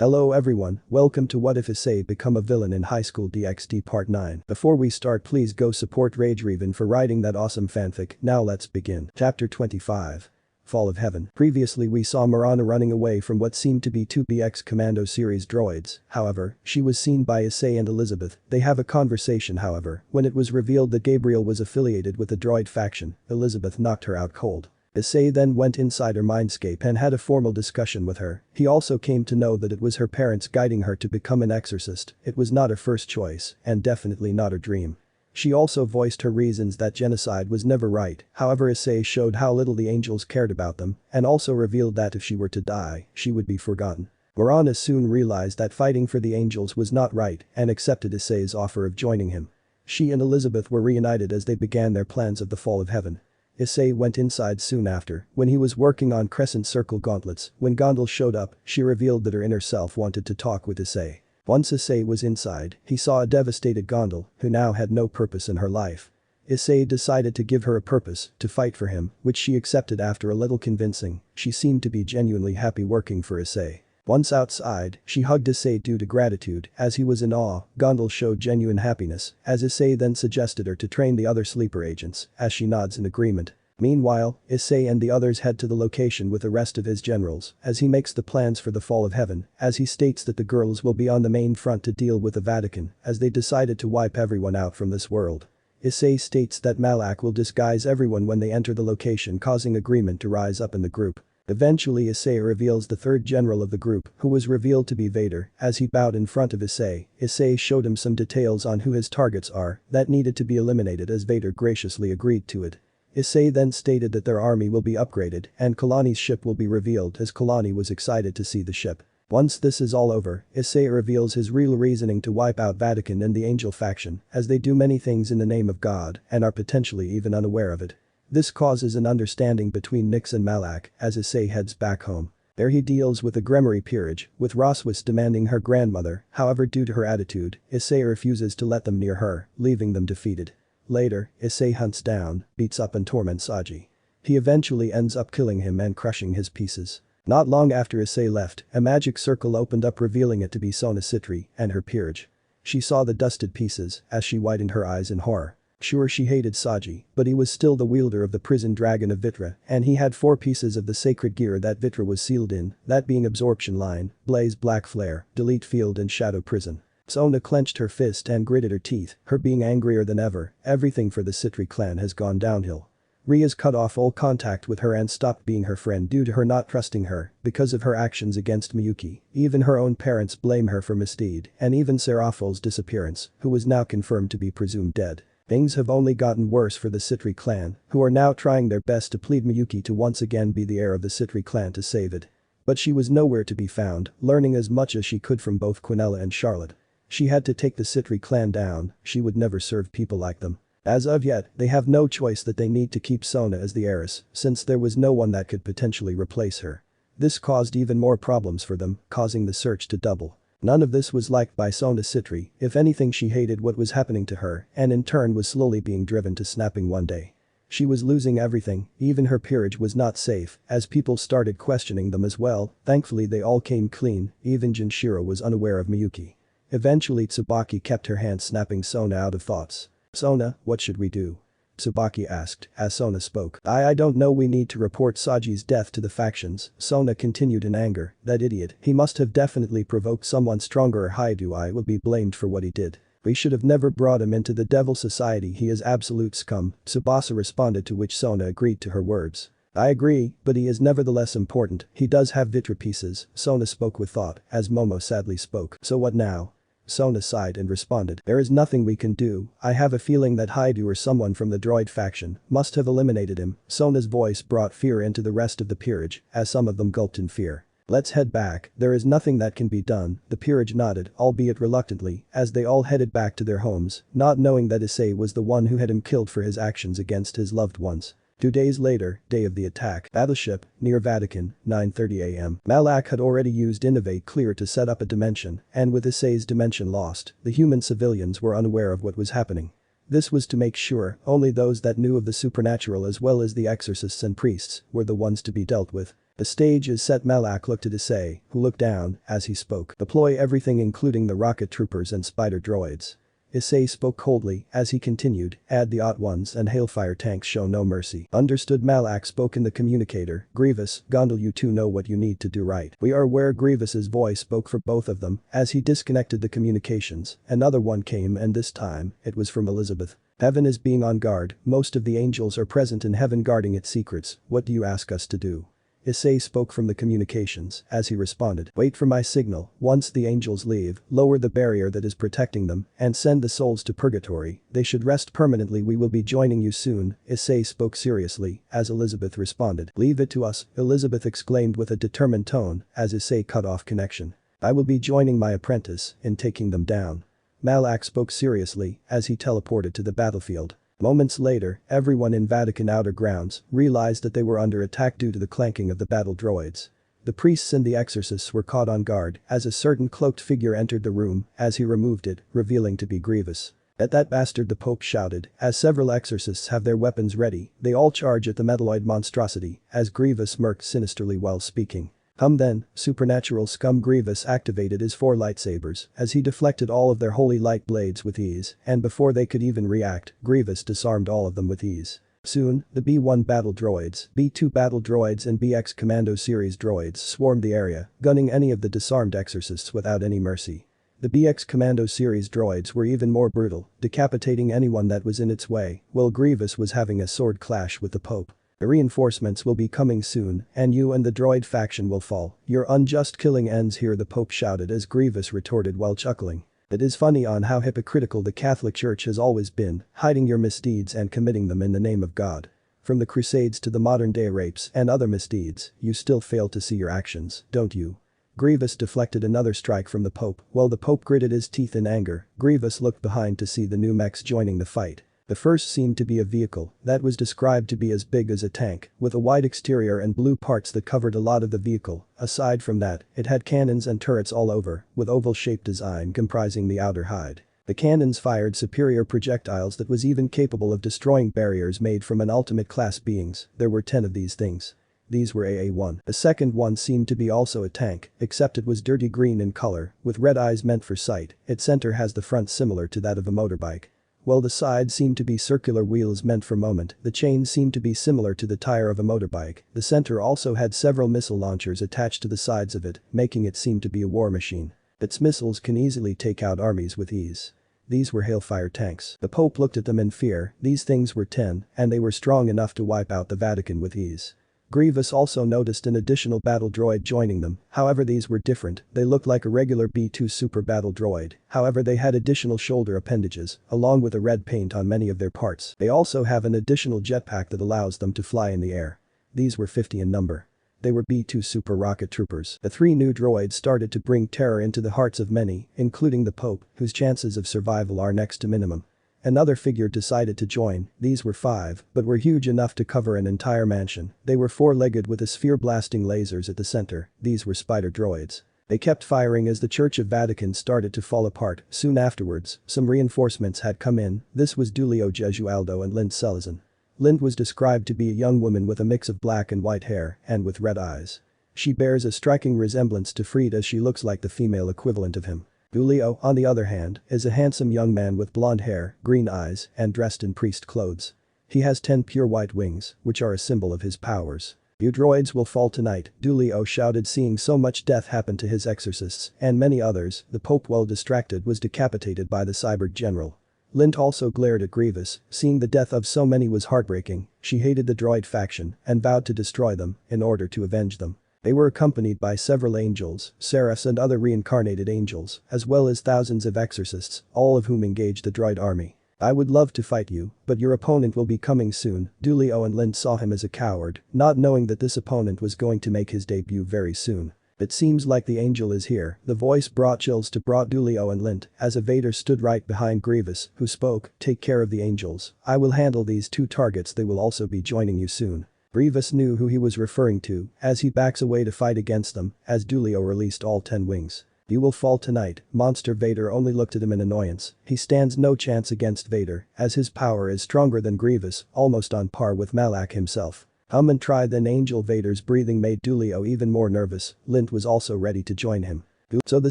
Hello everyone, welcome to What If Issei Become a Villain in Highschool DXD Part 9. Before we start, please go support RageRevan for writing that awesome fanfic. Now let's begin. Chapter 25. Fall of Heaven. Previously we saw Mirana running away from what seemed to be two BX Commando series droids, however, she was seen by Issei and Elizabeth. They have a conversation however, when it was revealed that Gabriel was affiliated with the droid faction, Elizabeth knocked her out cold. Issei then went inside her mindscape and had a formal discussion with her. He also came to know that it was her parents guiding her to become an exorcist. It was not her first choice, and definitely not her dream. She also voiced her reasons that genocide was never right, however Issei showed how little the angels cared about them, and also revealed that if she were to die, she would be forgotten. Mirana soon realized that fighting for the angels was not right and accepted Issei's offer of joining him. She and Elizabeth were reunited as they began their plans of the Fall of Heaven. Issei went inside soon after, when he was working on crescent circle gauntlets. When Gondal showed up, she revealed that her inner self wanted to talk with Issei. Once Issei was inside, he saw a devastated Gondal, who now had no purpose in her life. Issei decided to give her a purpose, to fight for him, which she accepted after a little convincing. She seemed to be genuinely happy working for Issei. Once outside, she hugged Issei due to gratitude. As he was in awe, Gondal showed genuine happiness, as Issei then suggested her to train the other sleeper agents, as she nods in agreement. Meanwhile, Issei and the others head to the location with the rest of his generals, as he makes the plans for the Fall of Heaven, as he states that the girls will be on the main front to deal with the Vatican, as they decided to wipe everyone out from this world. Issei states that Malak will disguise everyone when they enter the location, causing agreement to rise up in the group. Eventually Issei reveals the third general of the group, who was revealed to be Vader. As he bowed in front of Issei, Issei showed him some details on who his targets are that needed to be eliminated, as Vader graciously agreed to it. Issei then stated that their army will be upgraded and Kalani's ship will be revealed, as Kalani was excited to see the ship. Once this is all over, Issei reveals his real reasoning to wipe out Vatican and the Angel faction, as they do many things in the name of God and are potentially even unaware of it. This causes an understanding between Nyx and Malak, as Issei heads back home. There he deals with the Gremory peerage, with Roswis demanding her grandmother. However, due to her attitude, Issei refuses to let them near her, leaving them defeated. Later, Issei hunts down, beats up and torments Saji. He eventually ends up killing him and crushing his pieces. Not long after Issei left, a magic circle opened up, revealing it to be Sona Sitri and her peerage. She saw the dusted pieces as she widened her eyes in horror. Sure, she hated Saji, but he was still the wielder of the prison dragon of Vitra, and he had 4 pieces of the sacred gear that Vitra was sealed in, that being Absorption Line, Blaze Black Flare, Delete Field and Shadow Prison. Sona clenched her fist and gritted her teeth, her being angrier than ever. Everything for the Sitri clan has gone downhill. Ria's cut off all contact with her and stopped being her friend due to her not trusting her because of her actions against Miyuki. Even her own parents blame her for misdeed, and even Seraphol's disappearance, who was now confirmed to be presumed dead. Things have only gotten worse for the Sitri clan, who are now trying their best to plead Miyuki to once again be the heir of the Sitri clan to save it. But she was nowhere to be found, learning as much as she could from both Quinella and Charlotte. She had to take the Sitri clan down. She would never serve people like them. As of yet, they have no choice that they need to keep Sona as the heiress, since there was no one that could potentially replace her. This caused even more problems for them, causing the search to double. None of this was liked by Sona Sitri. If anything, she hated what was happening to her and in turn was slowly being driven to snapping one day. She was losing everything, even her peerage was not safe, as people started questioning them as well. Thankfully they all came clean, even Jinshiro was unaware of Miyuki. Eventually Tsubaki kept her hand, snapping Sona out of thoughts. "Sona, what should we do?" Tsubaki asked, as Sona spoke. I don't know, we need to report Saji's death to the factions." Sona continued in anger. "That idiot, he must have definitely provoked someone stronger, or I will be blamed for what he did. We should have never brought him into the Devil Society, he is absolute scum." Tsubasa responded, to which Sona agreed to her words. "I agree, but he is nevertheless important, he does have Vitra pieces." Sona spoke with thought, as Momo sadly spoke. "So what now?" Sona sighed and responded, "There is nothing we can do. I have a feeling that Haidu or someone from the droid faction must have eliminated him." Sona's voice brought fear into the rest of the peerage, as some of them gulped in fear. "Let's head back, there is nothing that can be done." The peerage nodded, albeit reluctantly, as they all headed back to their homes, not knowing that Issei was the one who had him killed for his actions against his loved ones. 2 days later, day of the attack. Battleship, near Vatican, 9:30 am. Malak had already used Innovate Clear to set up a dimension, and with Issei's dimension lost, the human civilians were unaware of what was happening. This was to make sure only those that knew of the supernatural as well as the exorcists and priests were the ones to be dealt with. The stage is set. Malak looked at Issei, who looked down as he spoke. Deploy everything including the rocket troopers and spider droids. Issei spoke coldly as he continued, add the Ot ones and hailfire tanks, show no mercy. Understood. Malak spoke in the communicator, Grievous, Gondal, you two know what you need to do, right? We are aware. Grievous's voice spoke for both of them as he disconnected the communications. Another one came and this time, it was from Elizabeth. Heaven is being on guard, most of the angels are present in heaven guarding its secrets, what do you ask us to do? Issei spoke from the communications as he responded, wait for my signal, once the angels leave, lower the barrier that is protecting them, and send the souls to purgatory, they should rest permanently, we will be joining you soon. Issei spoke seriously as Elizabeth responded, leave it to us, Elizabeth exclaimed with a determined tone as Issei cut off connection. I will be joining my apprentice in taking them down. Malak spoke seriously as he teleported to the battlefield. Moments later, everyone in Vatican outer grounds realized that they were under attack due to the clanking of the battle droids. The priests and the exorcists were caught on guard as a certain cloaked figure entered the room as he removed it, revealing to be Grievous. At that bastard, the Pope shouted as several exorcists have their weapons ready, they all charge at the metalloid monstrosity as Grievous smirked sinisterly while speaking. Then, supernatural scum. Grievous activated his 4 lightsabers as he deflected all of their holy light blades with ease, and before they could even react, Grievous disarmed all of them with ease. Soon, the B-1 battle droids, B-2 battle droids and BX Commando series droids swarmed the area, gunning any of the disarmed exorcists without any mercy. The BX Commando series droids were even more brutal, decapitating anyone that was in its way, while Grievous was having a sword clash with the Pope. The reinforcements will be coming soon, and you and the droid faction will fall. Your unjust killing ends here, the Pope shouted as Grievous retorted while chuckling. It is funny on how hypocritical the Catholic Church has always been, hiding your misdeeds and committing them in the name of God. From the Crusades to the modern-day rapes and other misdeeds, you still fail to see your actions, don't you? Grievous deflected another strike from the Pope. While the Pope gritted his teeth in anger, Grievous looked behind to see the new mechs joining the fight. The first seemed to be a vehicle that was described to be as big as a tank, with a white exterior and blue parts that covered a lot of the vehicle. Aside from that, it had cannons and turrets all over, with oval-shaped design comprising the outer hide. The cannons fired superior projectiles that was even capable of destroying barriers made from an ultimate class beings. There were 10 of these things. These were AA-1. The second one seemed to be also a tank, except it was dirty green in color, with red eyes meant for sight. Its center has the front similar to that of a motorbike. While the sides seemed to be circular wheels meant for movement, the chains seemed to be similar to the tire of a motorbike. The center also had several missile launchers attached to the sides of it, making it seem to be a war machine. Its missiles can easily take out armies with ease. These were hailfire tanks. The Pope looked at them in fear. These things were 10, and they were strong enough to wipe out the Vatican with ease. Grievous also noticed an additional battle droid joining them, however these were different, they looked like a regular B-2 super battle droid, however they had additional shoulder appendages, along with a red paint on many of their parts. They also have an additional jetpack that allows them to fly in the air. These were 50 in number. They were B-2 super rocket troopers. The 3 new droids started to bring terror into the hearts of many, including the Pope, whose chances of survival are next to minimum. Another figure decided to join. These were 5, but were huge enough to cover an entire mansion. They were 4-legged with a sphere-blasting lasers at the center. These were spider droids. They kept firing as the Church of Vatican started to fall apart. Soon afterwards, some reinforcements had come in. This was Dulio Gesualdo and Lind Selazan. Lind was described to be a young woman with a mix of black and white hair and with red eyes. She bears a striking resemblance to Fried as she looks like the female equivalent of him. Dulio, on the other hand, is a handsome young man with blonde hair, green eyes, and dressed in priest clothes. He has 10 pure white wings, which are a symbol of his powers. You droids will fall tonight, Dulio shouted, seeing so much death happen to his exorcists and many others. The Pope, well distracted, was decapitated by the cyborg general. Lind also glared at Grievous, seeing the death of so many was heartbreaking. She hated the droid faction and vowed to destroy them in order to avenge them. They were accompanied by several angels, seraphs and other reincarnated angels, as well as thousands of exorcists, all of whom engaged the droid army. I would love to fight you, but your opponent will be coming soon. Dulio and Lind saw him as a coward, not knowing that this opponent was going to make his debut very soon. It seems like the angel is here. The voice brought chills to Dulio and Lind as a Vader stood right behind Grievous, who spoke, take care of the angels. I will handle these 2 targets, they will also be joining you soon. Grievous knew who he was referring to as he backs away to fight against them as Dulio released all 10 wings. You will fall tonight. Monster Vader only looked at him in annoyance. He stands no chance against Vader as his power is stronger than Grievous, almost on par with Malak himself. And try then Angel Vader's breathing made Dulio even more nervous. Lint was also ready to join him. So the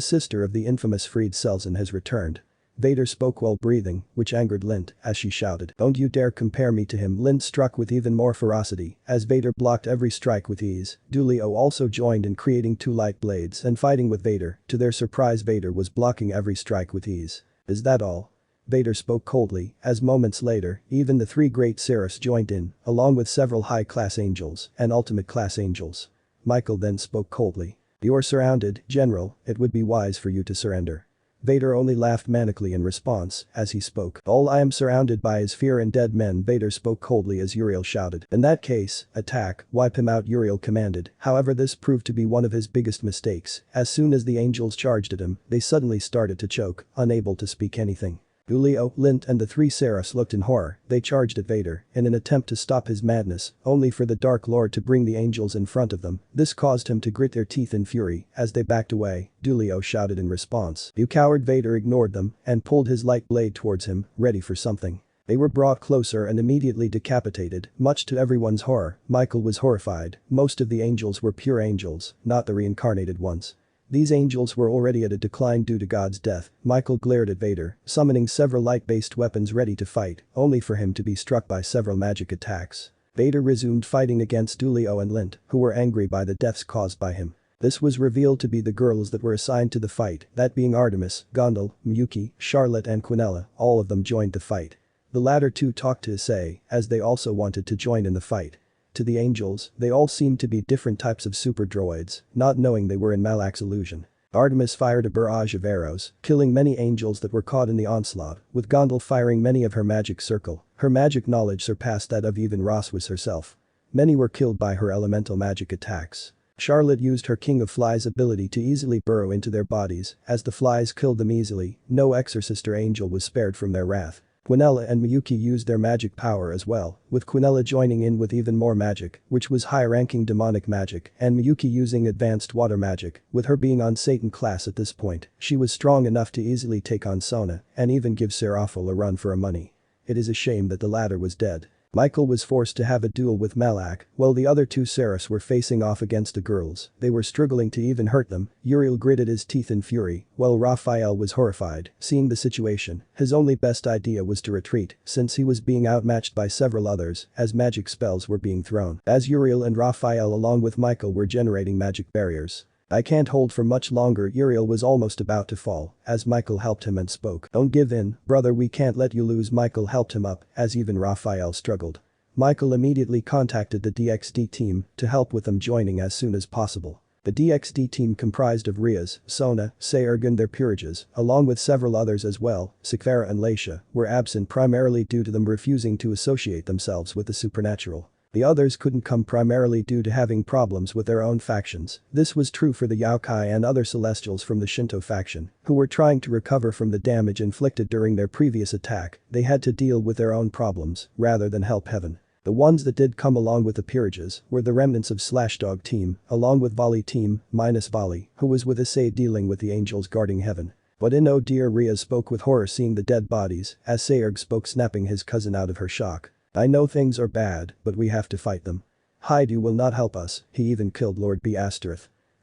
sister of the infamous Freed Selzen has returned. Vader spoke while breathing, which angered Lint as she shouted, "Don't you dare compare me to him." Lint struck with even more ferocity as Vader blocked every strike with ease. Dulio also joined in creating 2 light blades and fighting with Vader. To their surprise, Vader was blocking every strike with ease. "Is that all?" Vader spoke coldly as moments later, even the 3 great Seraphs joined in, along with several high-class angels and ultimate-class angels. Michael then spoke coldly. "You're surrounded, General, it would be wise for you to surrender." Vader only laughed manically in response as he spoke. "All I am surrounded by is fear and dead men." Vader spoke coldly as Uriel shouted. "In that case, attack, wipe him out," Uriel commanded. However, this proved to be one of his biggest mistakes. As soon as the angels charged at him, they suddenly started to choke, unable to speak anything. Dulio, Lint and the 3 Seraphs looked in horror. They charged at Vader in an attempt to stop his madness, only for the Dark Lord to bring the angels in front of them. This caused him to grit their teeth in fury. As they backed away, Dulio shouted in response, "You coward!" Vader ignored them and pulled his light blade towards him, ready for something. They were brought closer and immediately decapitated, much to everyone's horror. Michael was horrified. Most of the angels were pure angels, not the reincarnated ones. These angels were already at a decline due to God's death. Michael glared at Vader, summoning several light-based weapons ready to fight, only for him to be struck by several magic attacks. Vader resumed fighting against Dulio and Lint, who were angry by the deaths caused by him. This was revealed to be the girls that were assigned to the fight, that being Artemis, Gondal, Miyuki, Charlotte and Quinella. All of them joined the fight. The latter 2 talked to Issei, as they also wanted to join in the fight. To the angels, they all seemed to be different types of super droids, not knowing they were in Malak's illusion. Artemis fired a barrage of arrows, killing many angels that were caught in the onslaught, with Gondal firing many of her magic circle. Her magic knowledge surpassed that of even Roswis herself. Many were killed by her elemental magic attacks. Charlotte used her King of Flies ability to easily burrow into their bodies, as the flies killed them easily. No exorcist or angel was spared from their wrath. Quinella and Miyuki used their magic power as well, with Quinella joining in with even more magic, which was high-ranking demonic magic, and Miyuki using advanced water magic. With her being on Satan class at this point, she was strong enough to easily take on Sona and even give Seraphil a run for her money. It is a shame that the latter was dead. Michael was forced to have a duel with Malak, while the other 2 Seraphs were facing off against the girls. They were struggling to even hurt them. Uriel gritted his teeth in fury, while Raphael was horrified. Seeing the situation, his only best idea was to retreat, since he was being outmatched by several others, as magic spells were being thrown. As Uriel and Raphael along with Michael were generating magic barriers. "I can't hold for much longer." Uriel was almost about to fall, as Michael helped him and spoke. "Don't give in, brother, we can't let you lose." Michael helped him up, as even Raphael struggled. Michael immediately contacted the DXD team to help with them joining as soon as possible. The DXD team comprised of Riaz, Sona, Seirg and their peerages, along with several others as well. Sikvara and Laisha were absent primarily due to them refusing to associate themselves with the supernatural. The others couldn't come primarily due to having problems with their own factions. This was true for the Yaokai and other Celestials from the Shinto faction, who were trying to recover from the damage inflicted during their previous attack. They had to deal with their own problems, rather than help heaven. The ones that did come along with the peerages were the remnants of Slashdog team, along with Vali team, minus Vali, who was with Issei dealing with the angels guarding heaven. But oh dear, Rhea spoke with horror seeing the dead bodies, as Seirg spoke snapping his cousin out of her shock. "I know things are bad, but we have to fight them. Haidu will not help us, he even killed Lord B***.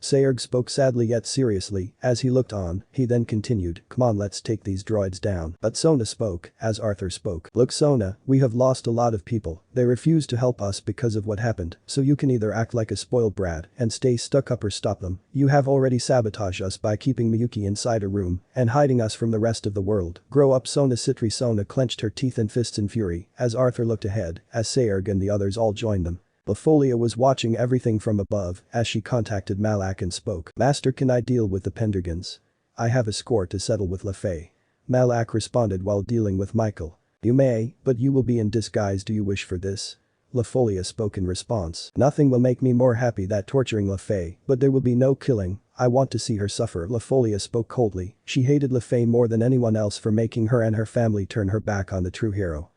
Seirg spoke sadly yet seriously, as he looked on. He then continued, "Come on, let's take these droids down." But Sona spoke, as Arthur spoke. "Look Sona, we have lost a lot of people. They refuse to help us because of what happened, so you can either act like a spoiled brat and stay stuck up or stop them. You have already sabotaged us by keeping Miyuki inside a room and hiding us from the rest of the world. Grow up Sona." Citri Sona clenched her teeth and fists in fury, as Arthur looked ahead, as Seirg and the others all joined them. Lafolia was watching everything from above as she contacted Malak and spoke. "Master, can I deal with the Pendragons? I have a score to settle with Lafay." Malak responded while dealing with Michael. "You may, but you will be in disguise. Do you wish for this?" Lafolia spoke in response. "Nothing will make me more happy than torturing Lafay, but there will be no killing. I want to see her suffer." Lafolia spoke coldly. She hated Lafay more than anyone else for making her and her family turn her back on the true hero.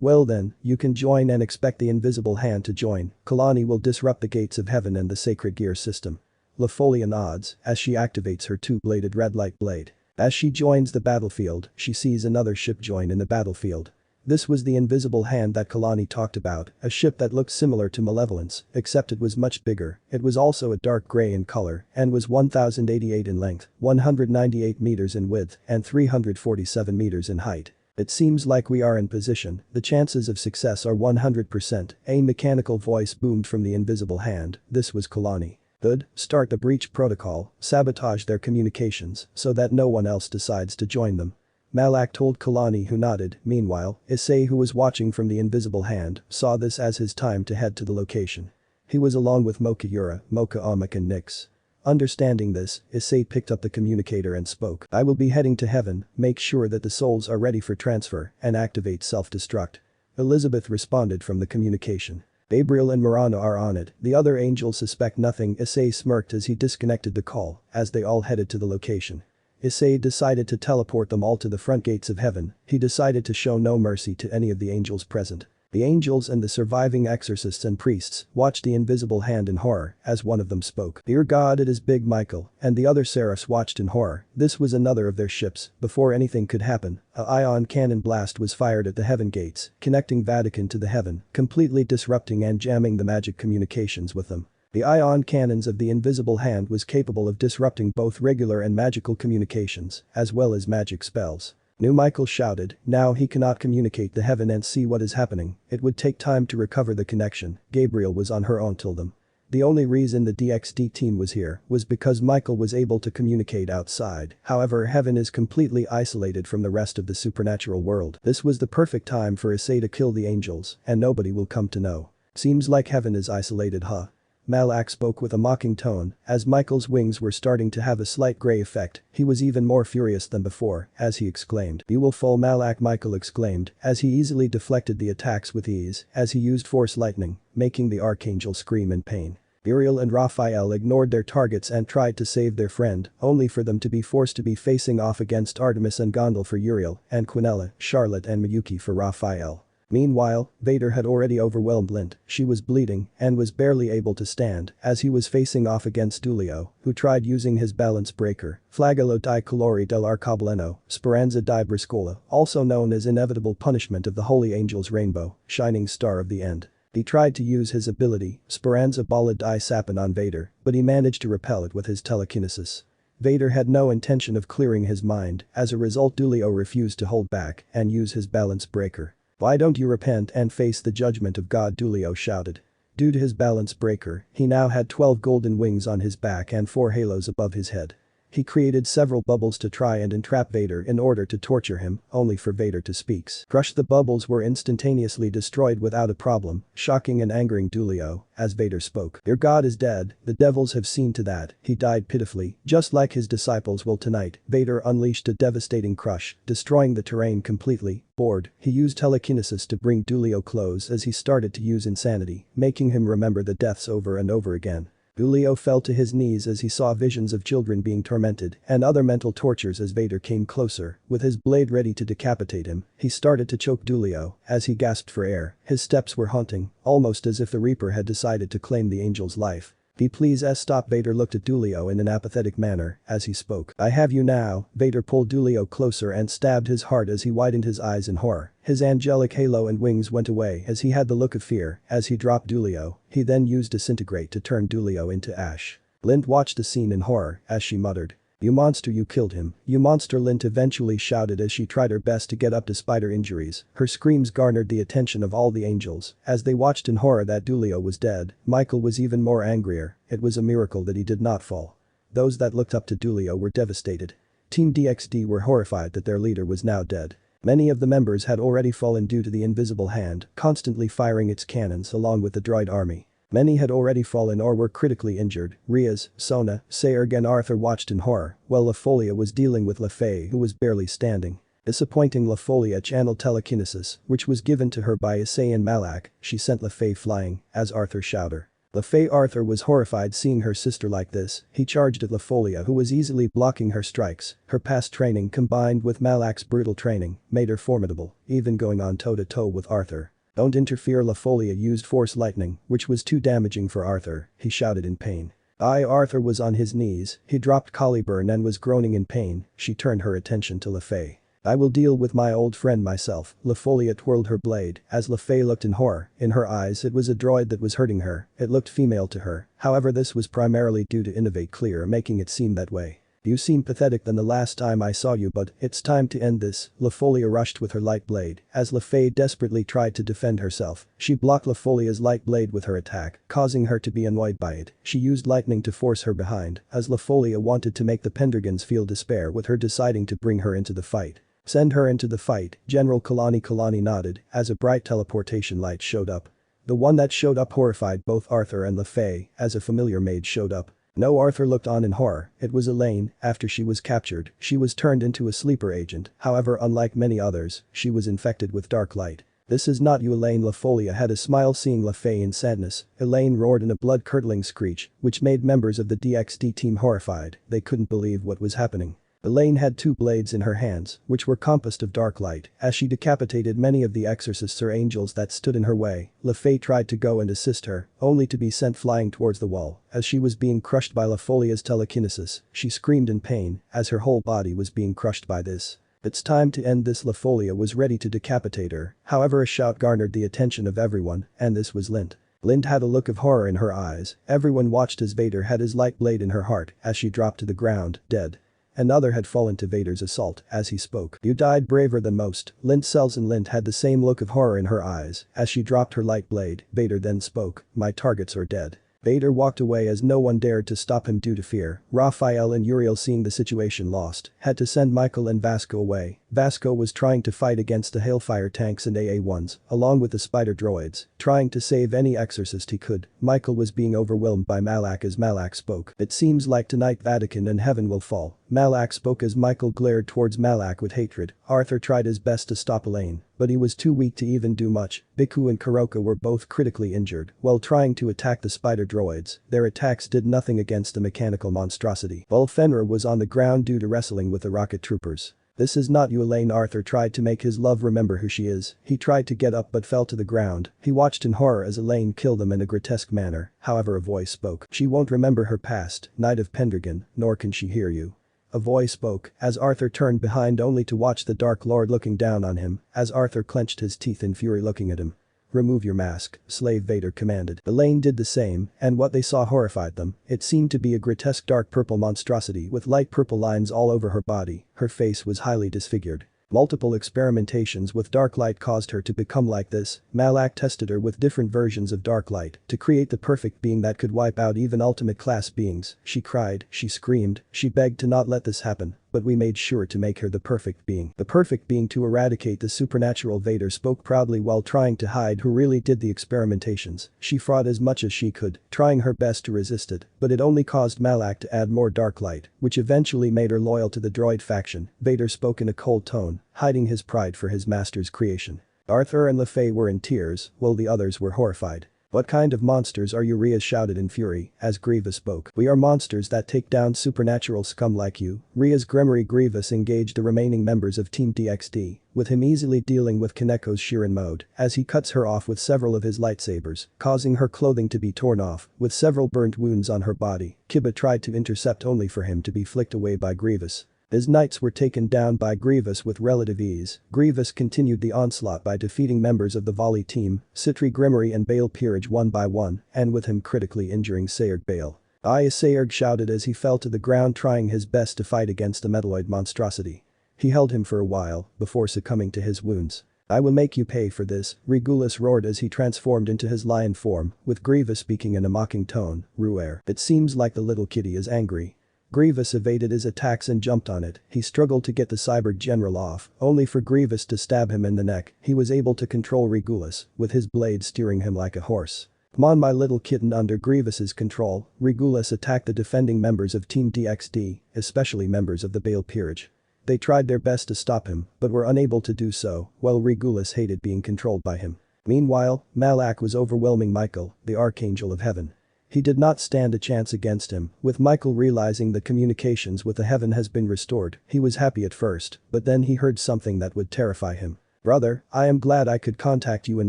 Well then, you can join and expect the invisible hand to join. Kalani will disrupt the gates of heaven and the sacred gear system." Lafolia nods as she activates her 2-bladed red light blade. As she joins the battlefield, she sees another ship join in the battlefield. This was the invisible hand that Kalani talked about, a ship that looked similar to Malevolence, except it was much bigger. It was also a dark gray in color and was 1088 in length, 198 meters in width, and 347 meters in height. It seems like we are in position, the chances of success are 100%, a mechanical voice boomed from the invisible hand. This was Kalani. Good, start the breach protocol, sabotage their communications so that no one else decides to join them. Malak told Kalani, who nodded. Meanwhile, Issei, who was watching from the invisible hand, saw this as his time to head to the location. He was along with Mocha Yura, Mocha Amak and Nyx. Understanding this, Issei picked up the communicator and spoke. I will be heading to heaven, make sure that the souls are ready for transfer, and activate self-destruct. Elizabeth responded from the communication. Gabriel and Murano are on it, the other angels suspect nothing. Issei smirked as he disconnected the call, as they all headed to the location. Issei decided to teleport them all to the front gates of heaven. He decided to show no mercy to any of the angels present. The angels and the surviving exorcists and priests watched the invisible hand in horror as one of them spoke. Dear God, it is Big Michael, and the other seraphs watched in horror. This was another of their ships. Before anything could happen, an ion cannon blast was fired at the heaven gates, connecting Vatican to the heaven, completely disrupting and jamming the magic communications with them. The ion cannons of the invisible hand was capable of disrupting both regular and magical communications, as well as magic spells. New Michael shouted, now he cannot communicate to heaven and see what is happening. It would take time to recover the connection. Gabriel was on her own till them. The only reason the DXD team was here was because Michael was able to communicate outside. However, heaven is completely isolated from the rest of the supernatural world. This was the perfect time for Issei to kill the angels, and nobody will come to know. Seems like heaven is isolated, huh? Malak spoke with a mocking tone, as Michael's wings were starting to have a slight grey effect. He was even more furious than before, as he exclaimed. You will fall, Malak, Michael exclaimed, as he easily deflected the attacks with ease, as he used force lightning, making the archangel scream in pain. Uriel and Raphael ignored their targets and tried to save their friend, only for them to be forced to be facing off against Artemis and Gondel for Uriel, and Quinella, Charlotte and Miyuki for Raphael. Meanwhile, Vader had already overwhelmed Lint. She was bleeding and was barely able to stand as he was facing off against Dulio, who tried using his balance breaker, Flagelo di Colori dell'Arcobaleno, Speranza di Briscola, also known as Inevitable Punishment of the Holy Angel's Rainbow, Shining Star of the End. He tried to use his ability, Speranza Bala di Sapin, on Vader, but he managed to repel it with his telekinesis. Vader had no intention of clearing his mind. As a result, Dulio refused to hold back and use his balance breaker. Why don't you repent and face the judgment of God, Dulio shouted. Due to his balance breaker, he now had 12 golden wings on his back and 4 halos above his head. He created several bubbles to try and entrap Vader in order to torture him, only for Vader to speak. Crush. The bubbles were instantaneously destroyed without a problem, shocking and angering Dulio, as Vader spoke. Your God is dead, the devils have seen to that, he died pitifully, just like his disciples will tonight. Vader unleashed a devastating crush, destroying the terrain completely. Bored, he used telekinesis to bring Dulio close as he started to use insanity, making him remember the deaths over and over again. Dulio fell to his knees as he saw visions of children being tormented and other mental tortures as Vader came closer, with his blade ready to decapitate him. He started to choke Dulio as he gasped for air. His steps were haunting, almost as if the Reaper had decided to claim the angel's life. Please stop. Vader looked at Dulio in an apathetic manner as he spoke. I have you now. Vader pulled Dulio closer and stabbed his heart as he widened his eyes in horror. His angelic halo and wings went away as he had the look of fear as he dropped Dulio. He then used Disintegrate to turn Dulio into ash. Lint watched the scene in horror as she muttered. You monster, you killed him. You monster, Lint eventually shouted as she tried her best to get up despite her injuries. Her screams garnered the attention of all the angels as they watched in horror that Dulio was dead. Michael was even more angrier. It was a miracle that he did not fall. Those that looked up to Dulio were devastated. Team DXD were horrified that their leader was now dead. Many of the members had already fallen due to the invisible hand constantly firing its cannons along with the droid army. Many had already fallen or were critically injured. Riaz, Sona, Sayerg and Arthur watched in horror, while LaFolia was dealing with LaFay, who was barely standing. Disappointing, LaFolia channeled telekinesis, which was given to her by Issei and Malak. She sent LaFay flying, as Arthur shouted. LaFay Arthur was horrified seeing her sister like this. He charged at LaFolia, who was easily blocking her strikes. Her past training combined with Malak's brutal training made her formidable, even going on toe-to-toe with Arthur. Don't interfere. LaFolia used force lightning, which was too damaging for Arthur. He shouted in pain. Arthur was on his knees. He dropped Caliburn and was groaning in pain. She turned her attention to LaFay. I will deal with my old friend myself. LaFolia twirled her blade as LaFay looked in horror. In her eyes it was a droid that was hurting her, it looked female to her, however this was primarily due to Innovate Clear making it seem that way. You seem pathetic than the last time I saw you but it's time to end this. LaFolia rushed with her light blade as LaFay desperately tried to defend herself. She blocked LaFolia's light blade with her attack, causing her to be annoyed by it. She used lightning to force her behind as LaFolia wanted to make the Pendragons feel despair with her deciding to bring her into the fight. Send her into the fight, General Kalani nodded as a bright teleportation light showed up. The one that showed up horrified both Arthur and LaFay as a familiar maid showed up. No, Arthur looked on in horror. It was Elaine. After she was captured, she was turned into a sleeper agent, however unlike many others, she was infected with dark light. This is not you, Elaine. LaFolia had a smile seeing LaFay in sadness. Elaine roared in a blood-curdling screech, which made members of the DXD team horrified, they couldn't believe what was happening. Elaine had two blades in her hands, which were composed of dark light, as she decapitated many of the exorcists or angels that stood in her way. LaFay tried to go and assist her, only to be sent flying towards the wall. As she was being crushed by LaFolia's telekinesis, she screamed in pain, as her whole body was being crushed by this. It's time to end this. LaFolia was ready to decapitate her, however a shout garnered the attention of everyone, and this was Lint. Lint had a look of horror in her eyes. Everyone watched as Vader had his light blade in her heart as she dropped to the ground, dead. Another had fallen to Vader's assault as he spoke. You died braver than most. Lint sells and Lint had the same look of horror in her eyes as she dropped her light blade. Vader then spoke, my targets are dead. Vader walked away as no one dared to stop him due to fear. Raphael and Uriel, seeing the situation lost, had to send Michael and Vasco away. Vasco was trying to fight against the Hailfire tanks and AA-1s, along with the spider droids, trying to save any exorcist he could. Michael was being overwhelmed by Malak as Malak spoke. It seems like tonight Vatican and heaven will fall. Malak spoke as Michael glared towards Malak with hatred. Arthur tried his best to stop Elaine, but he was too weak to even do much. Bhikkhu and Kuroka were both critically injured while trying to attack the spider droids. Their attacks did nothing against the mechanical monstrosity. Fenrir was on the ground due to wrestling with the rocket troopers. This is not you, Elaine. Arthur tried to make his love remember who she is. He tried to get up but fell to the ground. He watched in horror as Elaine killed them in a grotesque manner. However, a voice spoke. She won't remember her past, Knight of Pendragon, nor can she hear you. A voice spoke as Arthur turned behind only to watch the Dark Lord looking down on him as Arthur clenched his teeth in fury looking at him. Remove your mask, Slave Vader commanded. Elaine did the same, and what they saw horrified them. It seemed to be a grotesque dark purple monstrosity with light purple lines all over her body. Her face was highly disfigured. Multiple experimentations with dark light caused her to become like this. Malak tested her with different versions of dark light to create the perfect being that could wipe out even ultimate class beings. She cried, she screamed, she begged to not let this happen, but we made sure to make her the perfect being. The perfect being to eradicate the supernatural. Vader spoke proudly while trying to hide who really did the experimentations. She fought as much as she could, trying her best to resist it, but it only caused Malak to add more dark light, which eventually made her loyal to the droid faction. Vader spoke in a cold tone, hiding his pride for his master's creation. Arthur and LaFay were in tears, while the others were horrified. What kind of monsters are you? Rhea shouted in fury as Grievous spoke. We are monsters that take down supernatural scum like you. Rhea's Gremory. Grievous engaged the remaining members of Team DXD, with him easily dealing with Kaneko's Shirin mode as he cuts her off with several of his lightsabers, causing her clothing to be torn off, with several burnt wounds on her body. Kiba tried to intercept only for him to be flicked away by Grievous. His knights were taken down by Grievous with relative ease. Grievous continued the onslaught by defeating members of the Volley team, Citri Gremory and Bail Peerage one by one, and with him critically injuring Sayerg Bail. Sayerg shouted as he fell to the ground trying his best to fight against the metalloid monstrosity. He held him for a while before succumbing to his wounds. I will make you pay for this, Regulus roared as he transformed into his lion form, with Grievous speaking in a mocking tone. Ruer. It seems like the little kitty is angry. Grievous evaded his attacks and jumped on it. He struggled to get the Cyborg General off, only for Grievous to stab him in the neck. He was able to control Regulus, with his blade steering him like a horse. Come on, my little kitten. Under Grievous's control, Regulus attacked the defending members of Team DXD, especially members of the Bail Peerage. They tried their best to stop him, but were unable to do so, while Regulus hated being controlled by him. Meanwhile, Malak was overwhelming Michael, the Archangel of Heaven. He did not stand a chance against him, with Michael realizing the communications with the heaven has been restored. He was happy at first, but then he heard something that would terrify him. Brother, I am glad I could contact you in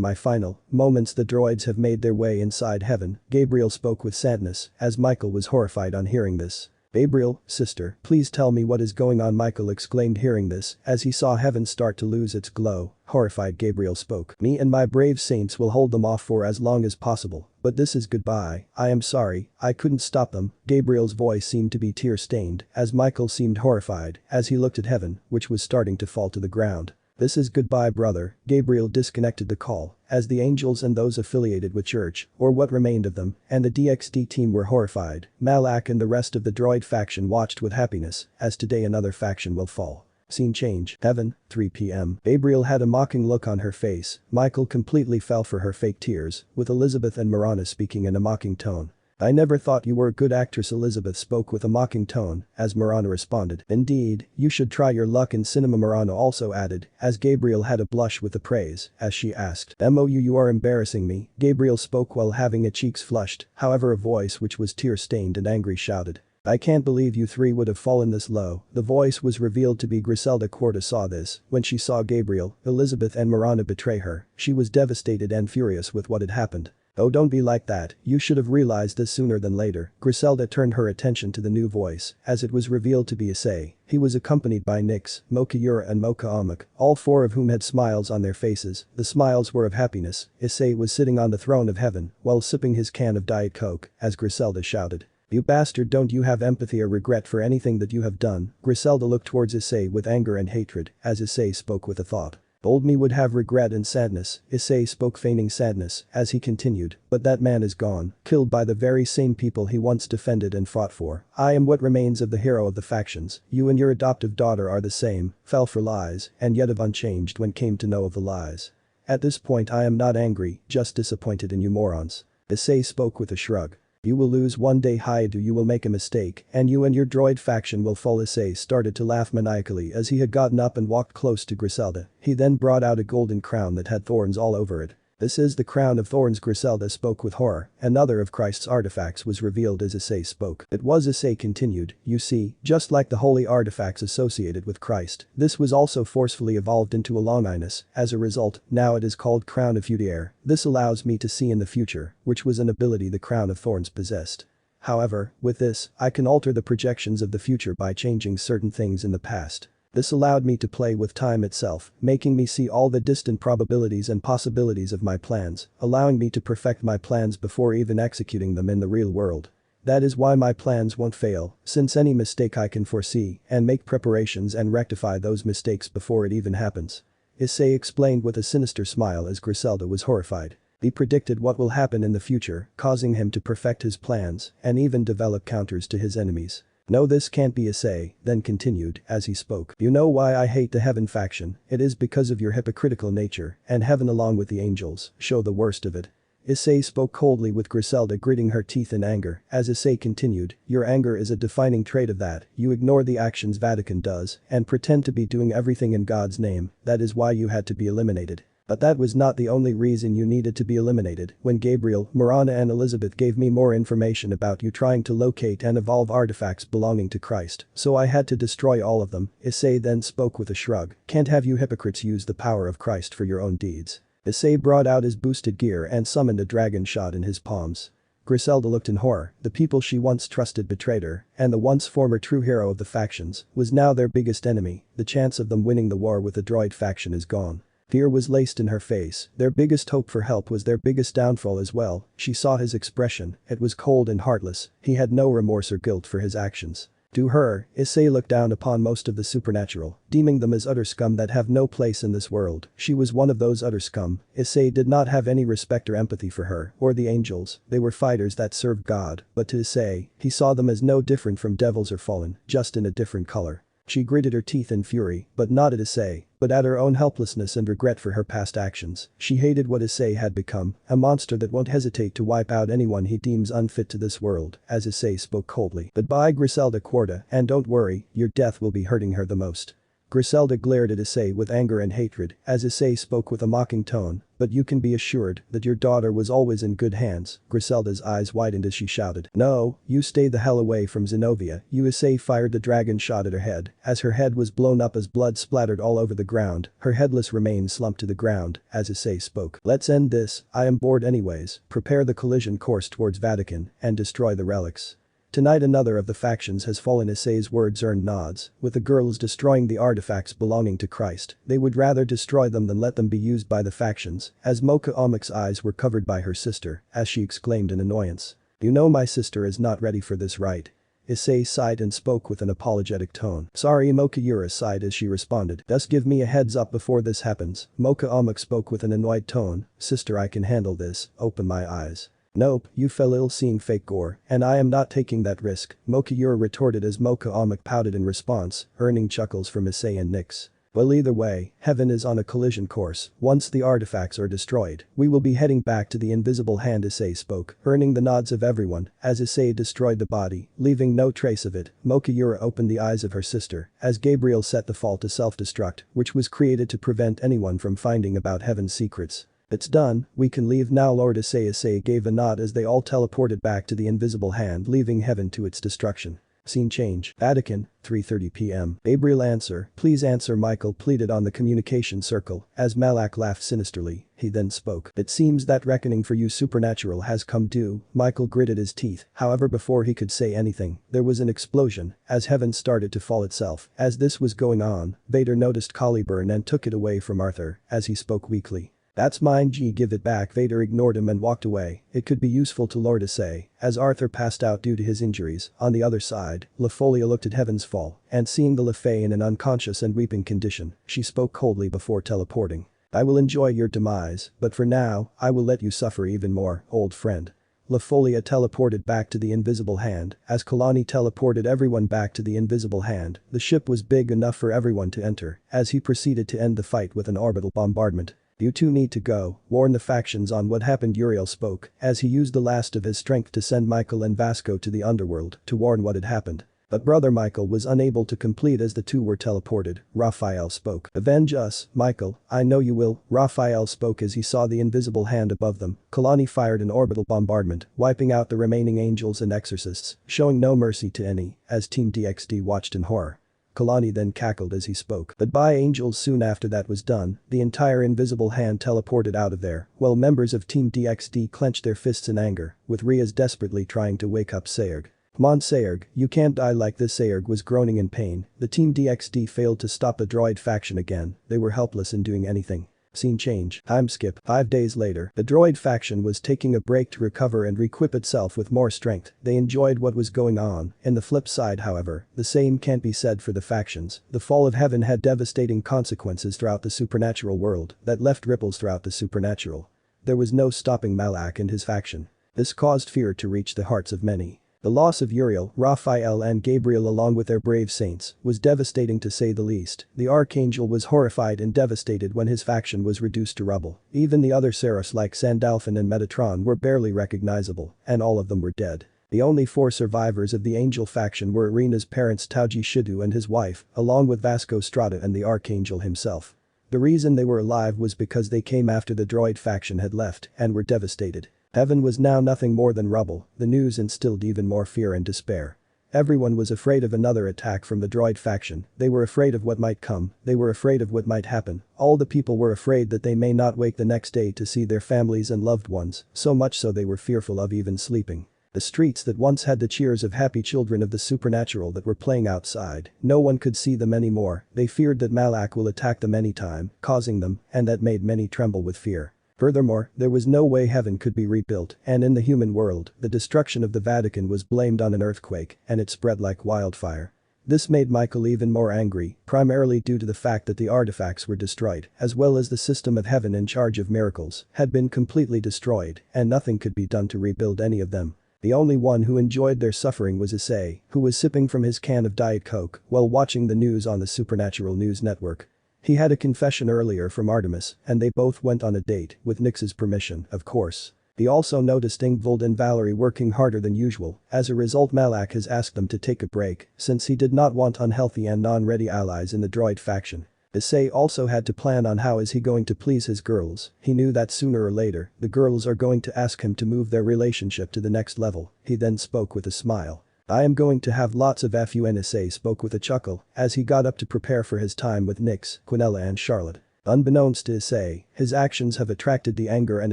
my final moments. The droids have made their way inside heaven, Gabriel spoke with sadness, as Michael was horrified on hearing this. Gabriel, sister, please tell me what is going on, Michael exclaimed hearing this as he saw heaven start to lose its glow. Horrified, Gabriel spoke. Me and my brave saints will hold them off for as long as possible, but this is goodbye. I am sorry, I couldn't stop them. Gabriel's voice seemed to be tear-stained as Michael seemed horrified as he looked at heaven, which was starting to fall to the ground. This is goodbye, brother. Gabriel disconnected the call as the angels and those affiliated with church, or what remained of them, and the DXD team were horrified. Malak and the rest of the droid faction watched with happiness as today another faction will fall. Scene change. Heaven, 3 p.m. Gabriel had a mocking look on her face. Michael completely fell for her fake tears, with Elizabeth and Marana speaking in a mocking tone. I never thought you were a good actress, Elizabeth spoke with a mocking tone as Marana responded. Indeed, you should try your luck in cinema, Marana also added as Gabriel had a blush with the praise as she asked. You are embarrassing me, Gabriel spoke while having her cheeks flushed, however a voice which was tear-stained and angry shouted. I can't believe you three would have fallen this low. The voice was revealed to be Griselda Corta. Saw this when she saw Gabriel, Elizabeth and Marana betray her. She was devastated and furious with what had happened. Oh, don't be like that, you should have realized this sooner than later. Griselda turned her attention to the new voice as it was revealed to be Issei. He was accompanied by Nyx, Mocha Yura and Mocha Amuk, all four of whom had smiles on their faces. The smiles were of happiness. Issei was sitting on the throne of heaven while sipping his can of Diet Coke as Griselda shouted. You bastard, don't you have empathy or regret for anything that you have done? Griselda looked towards Issei with anger and hatred as Issei spoke with a thought. Old me would have regret and sadness, Issei spoke feigning sadness as he continued, but that man is gone, killed by the very same people he once defended and fought for. I am what remains of the hero of the factions. You and your adoptive daughter are the same, fell for lies, and yet have unchanged when came to know of the lies. At this point I am not angry, just disappointed in you morons. Issei spoke with a shrug. You will lose one day, Haidu, you will make a mistake, and you and your droid faction will fall. Issei started to laugh maniacally as he had gotten up and walked close to Griselda. He then brought out a golden crown that had thorns all over it. This is the crown of thorns, Griselda spoke with horror. Another of Christ's artifacts was revealed as Issei spoke. It was, Issei continued, you see, just like the holy artifacts associated with Christ, this was also forcefully evolved into a Longinus. As a result, now it is called Crown of Fudier. This allows me to see in the future, which was an ability the Crown of Thorns possessed. However, with this, I can alter the projections of the future by changing certain things in the past. This allowed me to play with time itself, making me see all the distant probabilities and possibilities of my plans, allowing me to perfect my plans before even executing them in the real world. That is why my plans won't fail, since any mistake I can foresee and make preparations and rectify those mistakes before it even happens. Issei explained with a sinister smile as Griselda was horrified. He predicted what will happen in the future, causing him to perfect his plans and even develop counters to his enemies. No, this can't be, Issei then continued as he spoke. You know why I hate the Heaven faction, it is because of your hypocritical nature, and Heaven along with the angels show the worst of it. Issei spoke coldly with Griselda gritting her teeth in anger as Issei continued, your anger is a defining trait of that, you ignore the actions Vatican does and pretend to be doing everything in God's name, that is why you had to be eliminated. But that was not the only reason you needed to be eliminated. When Gabriel, Marana and Elizabeth gave me more information about you trying to locate and evolve artifacts belonging to Christ, so I had to destroy all of them. Issei then spoke with a shrug. Can't have you hypocrites use the power of Christ for your own deeds. Issei brought out his boosted gear and summoned a dragon shot in his palms. Griselda looked in horror. The people she once trusted betrayed her, and the once former true hero of the factions was now their biggest enemy. The chance of them winning the war with the droid faction is gone. Fear was laced in her face. Their biggest hope for help was their biggest downfall as well. She saw his expression. It was cold and heartless. He had no remorse or guilt for his actions. To her, Issei looked down upon most of the supernatural, deeming them as utter scum that have no place in this world. She was one of those utter scum. Issei did not have any respect or empathy for her or the angels. They were fighters that served God, but to Issei, he saw them as no different from devils or fallen, just in a different color. She gritted her teeth in fury, but not at Issei, but at her own helplessness and regret for her past actions. She hated what Issei had become, a monster that won't hesitate to wipe out anyone he deems unfit to this world, as Issei spoke coldly. Goodbye, Griselda Corta, and don't worry, your death will be hurting her the most. Griselda glared at Issei with anger and hatred as Issei spoke with a mocking tone, but you can be assured that your daughter was always in good hands. Griselda's eyes widened as she shouted. No, you stay the hell away from Zenobia. Issei fired the dragon shot at her head as her head was blown up as blood splattered all over the ground. Her headless remains slumped to the ground as Issei spoke. Let's end this, I am bored anyways. Prepare the collision course towards Vatican and destroy the relics. Tonight another of the factions has fallen. Issei's words earned nods, with the girls destroying the artifacts belonging to Christ. They would rather destroy them than let them be used by the factions, as Mocha Omic's eyes were covered by her sister, as she exclaimed in annoyance. You know my sister is not ready for this, right? Issei sighed and spoke with an apologetic tone. Sorry, Mocha Yura sighed as she responded. Just give me a heads up before this happens. Mocha Omic spoke with an annoyed tone. Sister, I can handle this, open my eyes. Nope, you fell ill seeing fake gore, and I am not taking that risk, Mocha Yura retorted as Mocha Omic pouted in response, earning chuckles from Issei and Nyx. Well, either way, heaven is on a collision course. Once the artifacts are destroyed, we will be heading back to the invisible hand. Issei spoke, earning the nods of everyone, as Issei destroyed the body, leaving no trace of it. Mocha Yura opened the eyes of her sister, as Gabriel set the fall to self-destruct, which was created to prevent anyone from finding about heaven's secrets. It's done, we can leave now, Lord Issei. Issei gave a nod as they all teleported back to the invisible hand, leaving heaven to its destruction. Scene change. Vatican, 3:30 p.m. Gabriel, answer, please answer, Michael pleaded on the communication circle, as Malak laughed sinisterly. He then spoke. It seems that reckoning for you supernatural has come due. Michael gritted his teeth, however before he could say anything, there was an explosion, as heaven started to fall itself. As this was going on, Vader noticed Caliburn and took it away from Arthur, as he spoke weakly. That's mine, give it back. Vader ignored him and walked away. It could be useful to Lord Issei, as Arthur passed out due to his injuries. On the other side, LaFolia looked at heaven's fall, and seeing the LaFay in an unconscious and weeping condition, she spoke coldly before teleporting. I will enjoy your demise, but for now, I will let you suffer even more, old friend. LaFolia teleported back to the invisible hand, as Kalani teleported everyone back to the invisible hand. The ship was big enough for everyone to enter, as he proceeded to end the fight with an orbital bombardment. You two need to go, warn the factions on what happened. Uriel spoke, as he used the last of his strength to send Michael and Vasco to the underworld to warn what had happened. But brother Michael was unable to complete as the two were teleported. Raphael spoke. Avenge us, Michael, I know you will. Raphael spoke as he saw the invisible hand above them. Kalani fired an orbital bombardment, wiping out the remaining angels and exorcists, showing no mercy to any, as Team DXD watched in horror. Kalani then cackled as he spoke. But by angels, soon after that was done, the entire invisible hand teleported out of there, while members of Team DXD clenched their fists in anger, with Riaz desperately trying to wake up Sayerg. Come on Sayerg, you can't die like this. Sayerg was groaning in pain. The Team DXD failed to stop the droid faction again, they were helpless in doing anything. Scene change. Time skip. 5 days later, the droid faction was taking a break to recover and re-equip itself with more strength. They enjoyed what was going on. In the flip side, however, the same can't be said for the factions. The fall of heaven had devastating consequences throughout the supernatural world that left ripples throughout the supernatural. There was no stopping Malak and his faction. This caused fear to reach the hearts of many. The loss of Uriel, Raphael and Gabriel along with their brave saints was devastating to say the least. The Archangel was horrified and devastated when his faction was reduced to rubble. Even the other seraphs like Sandalphon and Metatron were barely recognizable, and all of them were dead. The only 4 survivors of the Angel faction were Irina's parents Tauji Shidu and his wife, along with Vasco Strata and the Archangel himself. The reason they were alive was because they came after the droid faction had left and were devastated. Heaven was now nothing more than rubble. The news instilled even more fear and despair. Everyone was afraid of another attack from the droid faction. They were afraid of what might come. They were afraid of what might happen. All the people were afraid that they may not wake the next day to see their families and loved ones, so much so they were fearful of even sleeping. The streets that once had the cheers of happy children of the supernatural that were playing outside, no one could see them anymore. They feared that Malak will attack them anytime, causing them, and that made many tremble with fear. Furthermore, there was no way heaven could be rebuilt, and in the human world, the destruction of the Vatican was blamed on an earthquake, and it spread like wildfire. This made Michael even more angry, primarily due to the fact that the artifacts were destroyed, as well as the system of heaven in charge of miracles had been completely destroyed, and nothing could be done to rebuild any of them. The only one who enjoyed their suffering was Issei, who was sipping from his can of Diet Coke while watching the news on the Supernatural News Network. He had a confession earlier from Artemis, and they both went on a date, with Nyx's permission, of course. He also noticed Ingvild and Valerie working harder than usual. As a result, Malak has asked them to take a break, since he did not want unhealthy and non-ready allies in the droid faction. Issei also had to plan on how is he going to please his girls. He knew that sooner or later, the girls are going to ask him to move their relationship to the next level. He then spoke with a smile. I am going to have lots of fun. Issei spoke with a chuckle as he got up to prepare for his time with Nyx, Quinella and Charlotte. Unbeknownst to Issei, his actions have attracted the anger and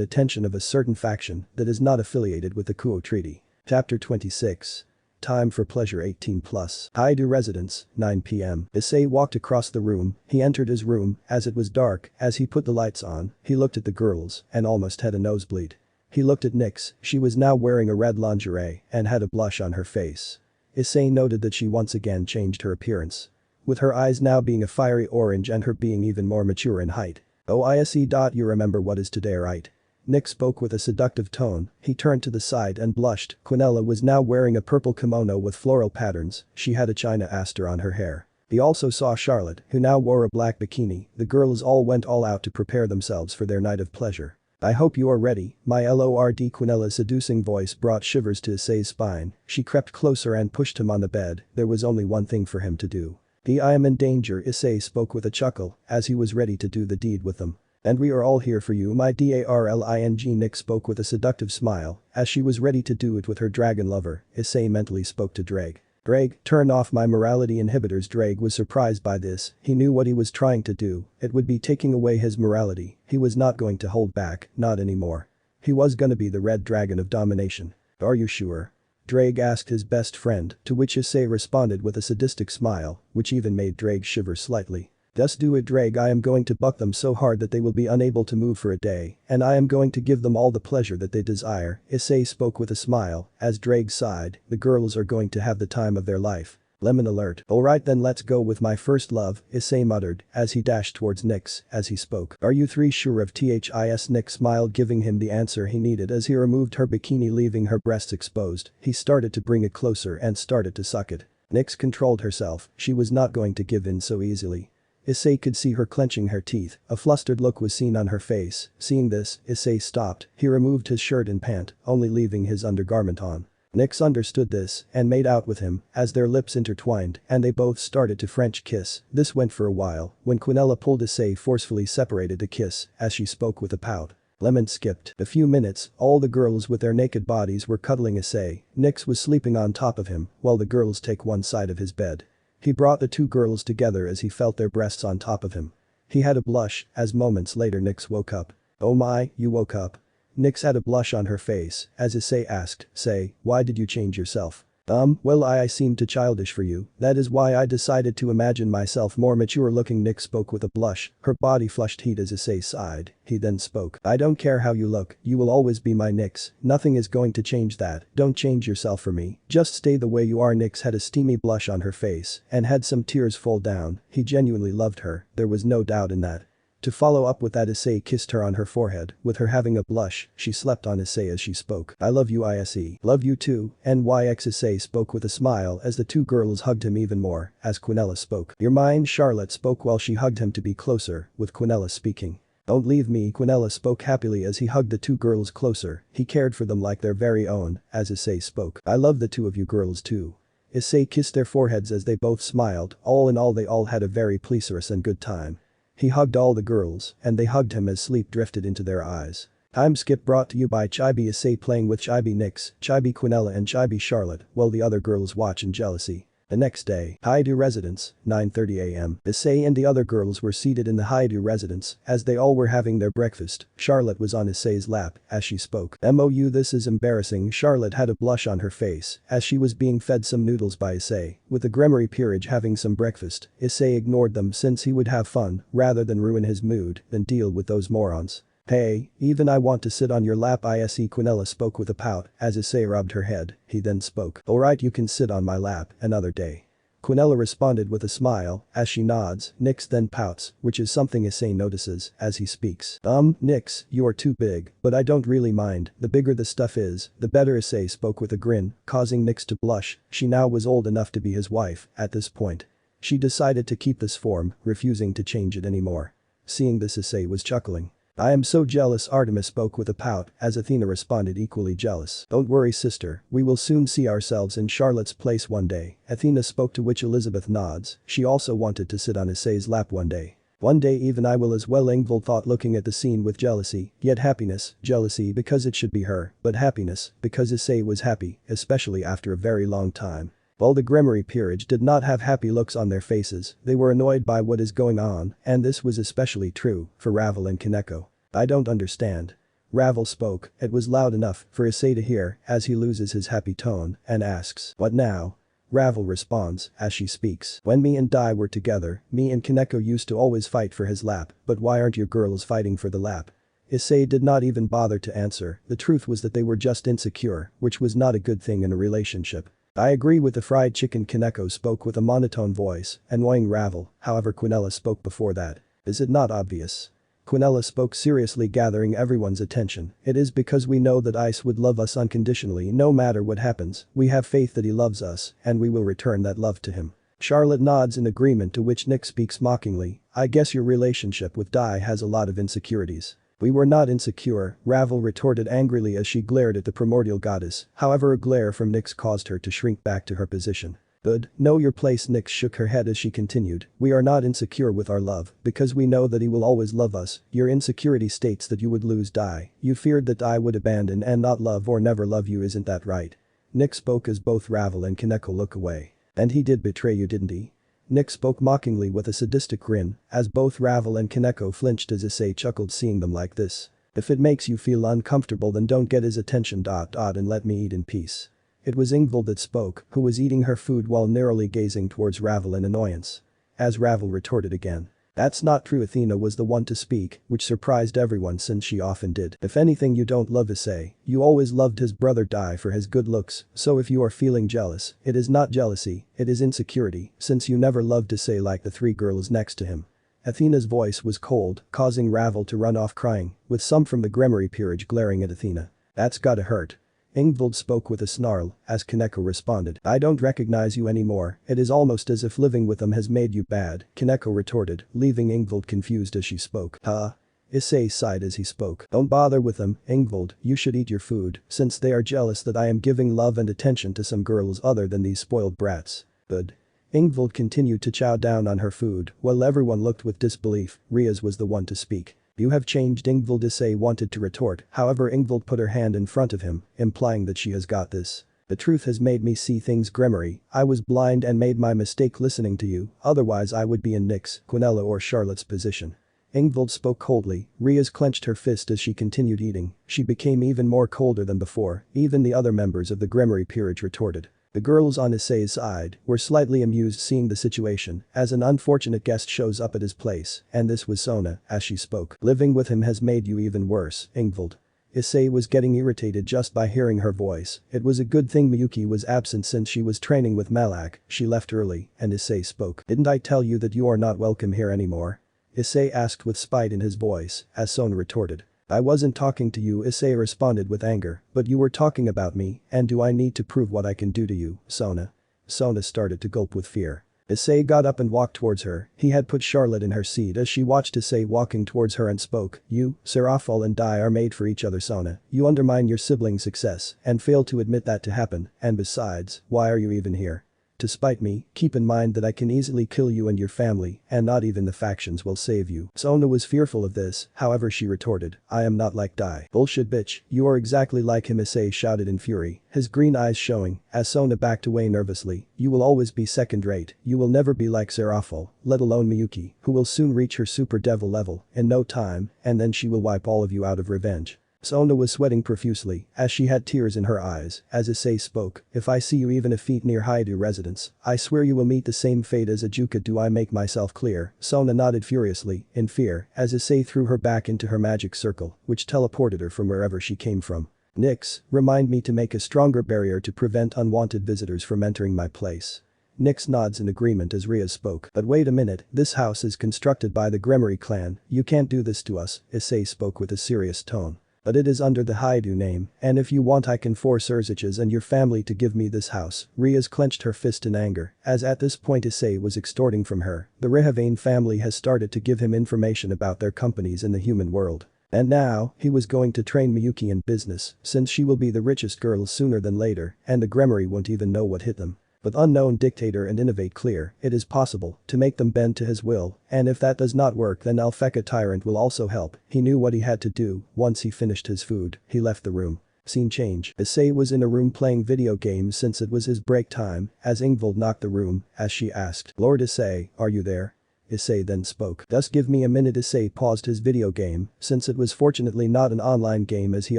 attention of a certain faction that is not affiliated with the Kuo Treaty. Chapter 26. time for pleasure 18 plus. Highschool residence, 9 p.m. Issei walked across the room, he entered his room, as it was dark, as he put the lights on, he looked at the girls, and almost had a nosebleed. He looked at Nyx, she was now wearing a red lingerie, and had a blush on her face. Issei noted that she once again changed her appearance. With her eyes now being a fiery orange and her being even more mature in height. Oh Issei. You remember what is today, right? Nyx spoke with a seductive tone, he turned to the side and blushed. Quinella was now wearing a purple kimono with floral patterns, she had a china aster on her hair. He also saw Charlotte, who now wore a black bikini, the girls all went all out to prepare themselves for their night of pleasure. I hope you are ready, my lord. Quinella's seducing voice brought shivers to Issei's spine, she crept closer and pushed him on the bed, there was only one thing for him to do. I am in danger, Issei spoke with a chuckle, as he was ready to do the deed with them. And we are all here for you, my darling. Nyx spoke with a seductive smile, as she was ready to do it with her dragon lover. Issei mentally spoke to Drake. Drake, turn off my morality inhibitors. Drake was surprised by this, he knew what he was trying to do, it would be taking away his morality, he was not going to hold back, not anymore. He was gonna be the red dragon of domination. Are you sure? Drake asked his best friend, to which Issei responded with a sadistic smile, which even made Drake shiver slightly. Just do it, Drake. I am going to buck them so hard that they will be unable to move for a day, and I am going to give them all the pleasure that they desire. Issei spoke with a smile, as Drake sighed, the girls are going to have the time of their life. Lemon alert. Alright then, let's go with my first love, Issei muttered, as he dashed towards Nyx, as he spoke. Are you three sure of this? Nyx smiled, giving him the answer he needed as he removed her bikini, leaving her breasts exposed. He started to bring it closer and started to suck it. Nyx controlled herself, she was not going to give in so easily. Issei could see her clenching her teeth, a flustered look was seen on her face. Seeing this, Issei stopped, he removed his shirt and pant, only leaving his undergarment on. Nyx understood this and made out with him as their lips intertwined and they both started to French kiss. This went for a while when Quinella pulled Issei forcefully separated to kiss as she spoke with a pout. Lemon skipped a few minutes, all the girls with their naked bodies were cuddling Issei. Nyx was sleeping on top of him while the girls take one side of his bed. He brought the two girls together as he felt their breasts on top of him. He had a blush as moments later Nyx woke up. Oh my, you woke up. Nyx had a blush on her face as Issei asked, say, why did you change yourself? Well I seemed too childish for you, that is why I decided to imagine myself more mature looking. Nyx spoke with a blush, her body flushed heat as Issei sighed, he then spoke. I don't care how you look, you will always be my Nyx, nothing is going to change that, don't change yourself for me, just stay the way you are. Nyx had a steamy blush on her face and had some tears fall down, he genuinely loved her, there was no doubt in that. To follow up with that, Issei kissed her on her forehead, with her having a blush, she slept on Issei as she spoke. I love you Issei. Love you too, NYX. Issei spoke with a smile as the two girls hugged him even more, as Quinella spoke. You're mine. Charlotte spoke while she hugged him to be closer, with Quinella speaking. Don't leave me. Quinella spoke happily as he hugged the two girls closer, he cared for them like their very own, as Issei spoke. I love the two of you girls too. Issei kissed their foreheads as they both smiled, all in all they all had a very pleasurous and good time. He hugged all the girls, and they hugged him as sleep drifted into their eyes. Time skip brought to you by Chibi. Issei playing with Chibi Nyx, Chibi Quinella and Chibi Charlotte, while the other girls watch in jealousy. The next day, Highschool residence, 9:30 a.m. Issei and the other girls were seated in the Highschool residence as they all were having their breakfast. Charlotte was on Issei's lap as she spoke. This is embarrassing. Charlotte had a blush on her face as she was being fed some noodles by Issei, with the Gremory peerage having some breakfast. Issei ignored them since he would have fun rather than ruin his mood than deal with those morons. Hey, even I want to sit on your lap. Issei. Quinella spoke with a pout as Issei rubbed her head, he then spoke. Alright, you can sit on my lap another day. Quinella responded with a smile as she nods. Nyx then pouts, which is something Issei notices as he speaks. Nyx, you are too big, but I don't really mind, the bigger the stuff is, the better. Issei spoke with a grin, causing Nyx to blush, she now was old enough to be his wife at this point. She decided to keep this form, refusing to change it anymore. Seeing this, Issei was chuckling. I am so jealous. Artemis spoke with a pout as Athena responded equally jealous. Don't worry sister, we will soon see ourselves in Charlotte's place one day. Athena spoke, to which Elizabeth nods, she also wanted to sit on Issei's lap one day. One day even I will as well. Ingvild thought, looking at the scene with jealousy, yet happiness, jealousy because it should be her, but happiness because Issei was happy, especially after a very long time. While the Gremory peerage did not have happy looks on their faces, they were annoyed by what is going on, and this was especially true for Ravel and Kaneko. I don't understand. Ravel spoke, it was loud enough for Issei to hear as he loses his happy tone and asks, "What now?" Ravel responds as she speaks. "When me and Dai were together, me and Kaneko used to always fight for his lap, but why aren't you girls fighting for the lap?" Issei did not even bother to answer, the truth was that they were just insecure, which was not a good thing in a relationship. "I agree with the fried chicken." Kaneko spoke with a monotone voice, annoying Ravel, however Quinella spoke before that. "Is it not obvious?" Quinella spoke seriously, gathering everyone's attention. "It is because we know that Ice would love us unconditionally no matter what happens, we have faith that he loves us, and we will return that love to him." Charlotte nods in agreement, to which Nick speaks mockingly, "I guess your relationship with Dai has a lot of insecurities." "We were not insecure," Ravel retorted angrily as she glared at the primordial goddess, however a glare from Nyx caused her to shrink back to her position. "Good, know your place." Nyx shook her head as she continued, "We are not insecure with our love, because we know that he will always love us. Your insecurity states that you would lose Dai. You feared that Dai would abandon and not love or never love you, isn't that right?" Nyx spoke as both Ravel and Kaneko look away. "And he did betray you, didn't he?" Nyx spoke mockingly with a sadistic grin, as both Ravel and Kaneko flinched as Issei chuckled seeing them like this. "If it makes you feel uncomfortable, then don't get his attention. And let me eat in peace." It was Ingvild that spoke, who was eating her food while narrowly gazing towards Ravel in annoyance. As Ravel retorted again. "That's not true." Athena was the one to speak, which surprised everyone since she often did. "If anything, you don't love Issei. You always loved his brother Dai for his good looks, so if you are feeling jealous, it is not jealousy, it is insecurity, since you never loved Issei like the three girls next to him." Athena's voice was cold, causing Ravel to run off crying, with some from the Gremory peerage glaring at Athena. "That's gotta hurt." Ingvild spoke with a snarl, as Kaneko responded, "I don't recognize you anymore, it is almost as if living with them has made you bad." Kaneko retorted, leaving Ingvild confused as she spoke. "Huh?" Issei sighed as he spoke. "Don't bother with them, Ingvild, you should eat your food, since they are jealous that I am giving love and attention to some girls other than these spoiled brats." "Good." Ingvild continued to chow down on her food, while everyone looked with disbelief. Riaz was the one to speak. "You have changed." Ingvild. Issei wanted to retort, however Ingvild put her hand in front of him, implying that she has got this. "The truth has made me see things. Gremory, I was blind and made my mistake listening to you, otherwise I would be in Nyx, Quinella or Charlotte's position." Ingvild spoke coldly. Riaz clenched her fist as she continued eating. She became even more colder than before, even the other members of the Gremory peerage retorted. The girls on Issei's side were slightly amused seeing the situation as an unfortunate guest shows up at his place, and this was Sona, as she spoke. "Living with him has made you even worse, Ingvild." Issei was getting irritated just by hearing her voice. It was a good thing Miyuki was absent since she was training with Malak, she left early, and Issei spoke. "Didn't I tell you that you are not welcome here anymore?" Issei asked with spite in his voice, as Sona retorted. "I wasn't talking to you." Issei responded with anger, "but you were talking about me, and do I need to prove what I can do to you, Sona?" Sona started to gulp with fear. Issei got up and walked towards her. He had put Charlotte in her seat as she watched Issei walking towards her and spoke. "You, Serafal and Dai are made for each other, Sona. You undermine your sibling's success and fail to admit that to happen, and besides, why are you even here? To spite me, keep in mind that I can easily kill you and your family, and not even the factions will save you." Sona was fearful of this, however she retorted, "I am not like Dai." "Bullshit, bitch, you are exactly like him." Issei shouted in fury, his green eyes showing, as Sona backed away nervously. "You will always be second rate, you will never be like Serafal, let alone Miyuki, who will soon reach her super devil level, in no time, and then she will wipe all of you out of revenge." Sona was sweating profusely, as she had tears in her eyes, as Issei spoke. "If I see you even a feet near Haidu residence, I swear you will meet the same fate as Ajuka." "Do I make myself clear?" Sona nodded furiously, in fear, as Issei threw her back into her magic circle, which teleported her from wherever she came from. "Nyx, remind me to make a stronger barrier to prevent unwanted visitors from entering my place." Nyx nods in agreement as Riaz spoke. "But wait a minute, this house is constructed by the Gremory clan, you can't do this to us." Issei spoke with a serious tone. "But it is under the Haidu name, and if you want I can force Urziches and your family to give me this house." Riaz clenched her fist in anger, as at this point Issei was extorting from her. The RageRevan family has started to give him information about their companies in the human world. And now, he was going to train Miyuki in business, since she will be the richest girl sooner than later, and the Gremory won't even know what hit them. But unknown dictator and innovate clear, it is possible to make them bend to his will, and if that does not work then Alpheka Tyrant will also help. He knew what he had to do. Once he finished his food, he left the room. Scene change. Issei was in a room playing video games since it was his break time, as Ingvild knocked the room, as she asked, "Lord Issei, are you there?" Issei then spoke. Just give me a minute. Issei paused his video game, since it was fortunately not an online game. As he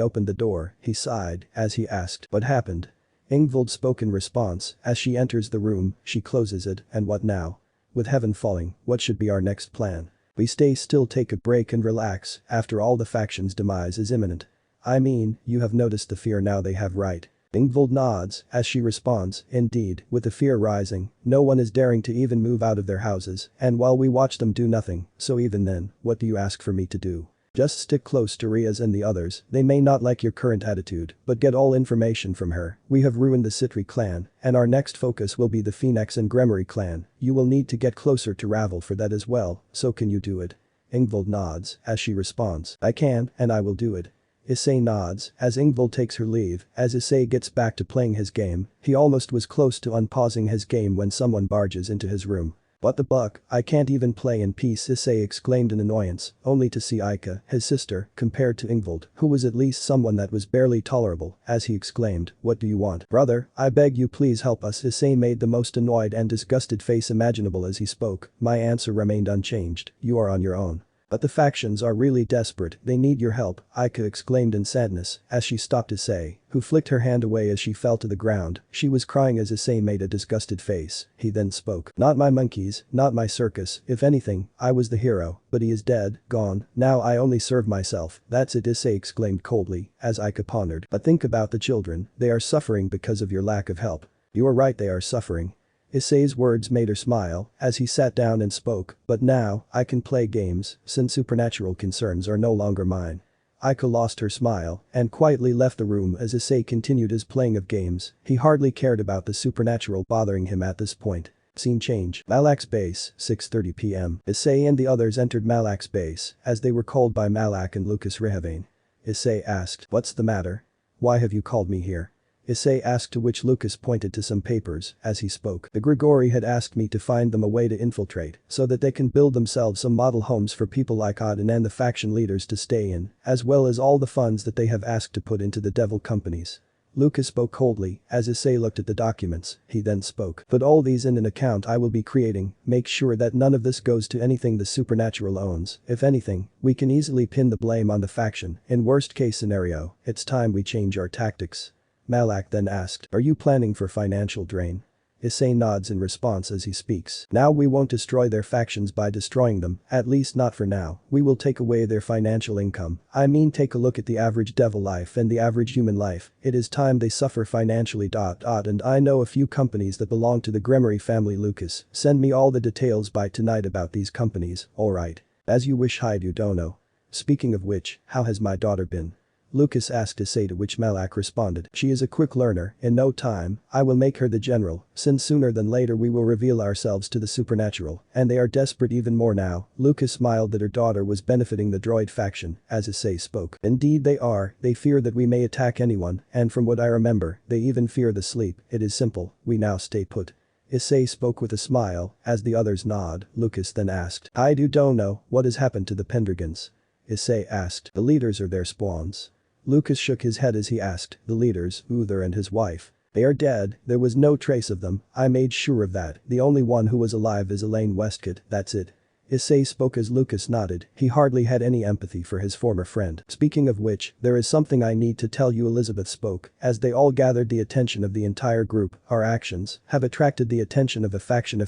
opened the door, he sighed, as he asked, what happened? Ingvild spoke in response. As she enters the room, she closes it, and what now? With heaven falling, what should be our next plan? We stay still, take a break and relax. After all, the faction's demise is imminent. I mean, you have noticed the fear now, they have, right? Ingvild nods, as she responds, indeed, with the fear rising, no one is daring to even move out of their houses, and while we watch them do nothing, so even then, what do you ask for me to do? Just stick close to Riaz and the others. They may not like your current attitude, but get all information from her. We have ruined the Citri clan, and our next focus will be the Phoenix and Gremory clan. You will need to get closer to Ravel for that as well, so can you do it? Ingvild nods, as she responds, I can, and I will do it. Issei nods, as Ingvild takes her leave. As Issei gets back to playing his game, he almost was close to unpausing his game when someone barges into his room. What the buck, I can't even play in peace, Issei exclaimed in annoyance, only to see Aika, his sister, compared to Ingvild, who was at least someone that was barely tolerable, as he exclaimed, what do you want? Brother, I beg you please help us. Issei made the most annoyed and disgusted face imaginable as he spoke. My answer remained unchanged, you are on your own. But the factions are really desperate, they need your help, Aika exclaimed in sadness, as she stopped Issei, who flicked her hand away as she fell to the ground. She was crying as Issei made a disgusted face. He then spoke. Not my monkeys, not my circus, if anything, I was the hero, but he is dead, gone, now I only serve myself. That's it, Issei exclaimed coldly, as Aika pondered. But think about the children, they are suffering because of your lack of help. You are right, they are suffering. Issei's words made her smile, as he sat down and spoke, but now, I can play games, since supernatural concerns are no longer mine. Aika lost her smile, and quietly left the room as Issei continued his playing of games. He hardly cared about the supernatural bothering him at this point. Scene change. Malak's base, 6:30 p.m. Issei and the others entered Malak's base, as they were called by Malak and Lucas RageRevan. Issei asked, what's the matter? Why have you called me here? Issei asked, to which Lucas pointed to some papers as he spoke. The Grigori had asked me to find them a way to infiltrate so that they can build themselves some model homes for people like Odin and the faction leaders to stay in, as well as all the funds that they have asked to put into the devil companies. Lucas spoke coldly, as Issei looked at the documents. He then spoke. Put all these in an account I will be creating, make sure that none of this goes to anything the supernatural owns. If anything, we can easily pin the blame on the faction. In worst case scenario, it's time we change our tactics. Malak then asked, are you planning for financial drain? Issei nods in response as he speaks. Now we won't destroy their factions by destroying them, at least not for now. We will take away their financial income. I mean, take a look at the average devil life and the average human life. It is time they suffer financially. And I know a few companies that belong to the Gremory family. Lucas, send me all the details by tonight about these companies, alright. As you wish, Hide you don't know. Speaking of which, how has my daughter been? Lucas asked Issei, to which Malak responded. She is a quick learner, in no time, I will make her the general, since sooner than later we will reveal ourselves to the supernatural, and they are desperate even more now. Lucas smiled that her daughter was benefiting the droid faction, as Issei spoke. Indeed they are, they fear that we may attack anyone, and from what I remember, they even fear the sleep. It is simple, we now stay put. Issei spoke with a smile, as the others nod. Lucas then asked, I don't know, what has happened to the Pendragons? Issei asked, the leaders are their spawns. Lucas shook his head as he asked, the leaders, Uther and his wife. They are dead, there was no trace of them, I made sure of that, the only one who was alive is Elaine Westcott, that's it. Issei spoke as Lucas nodded, he hardly had any empathy for his former friend. Speaking of which, there is something I need to tell you, Elizabeth spoke, as they all gathered the attention of the entire group. Our actions have attracted the attention of a faction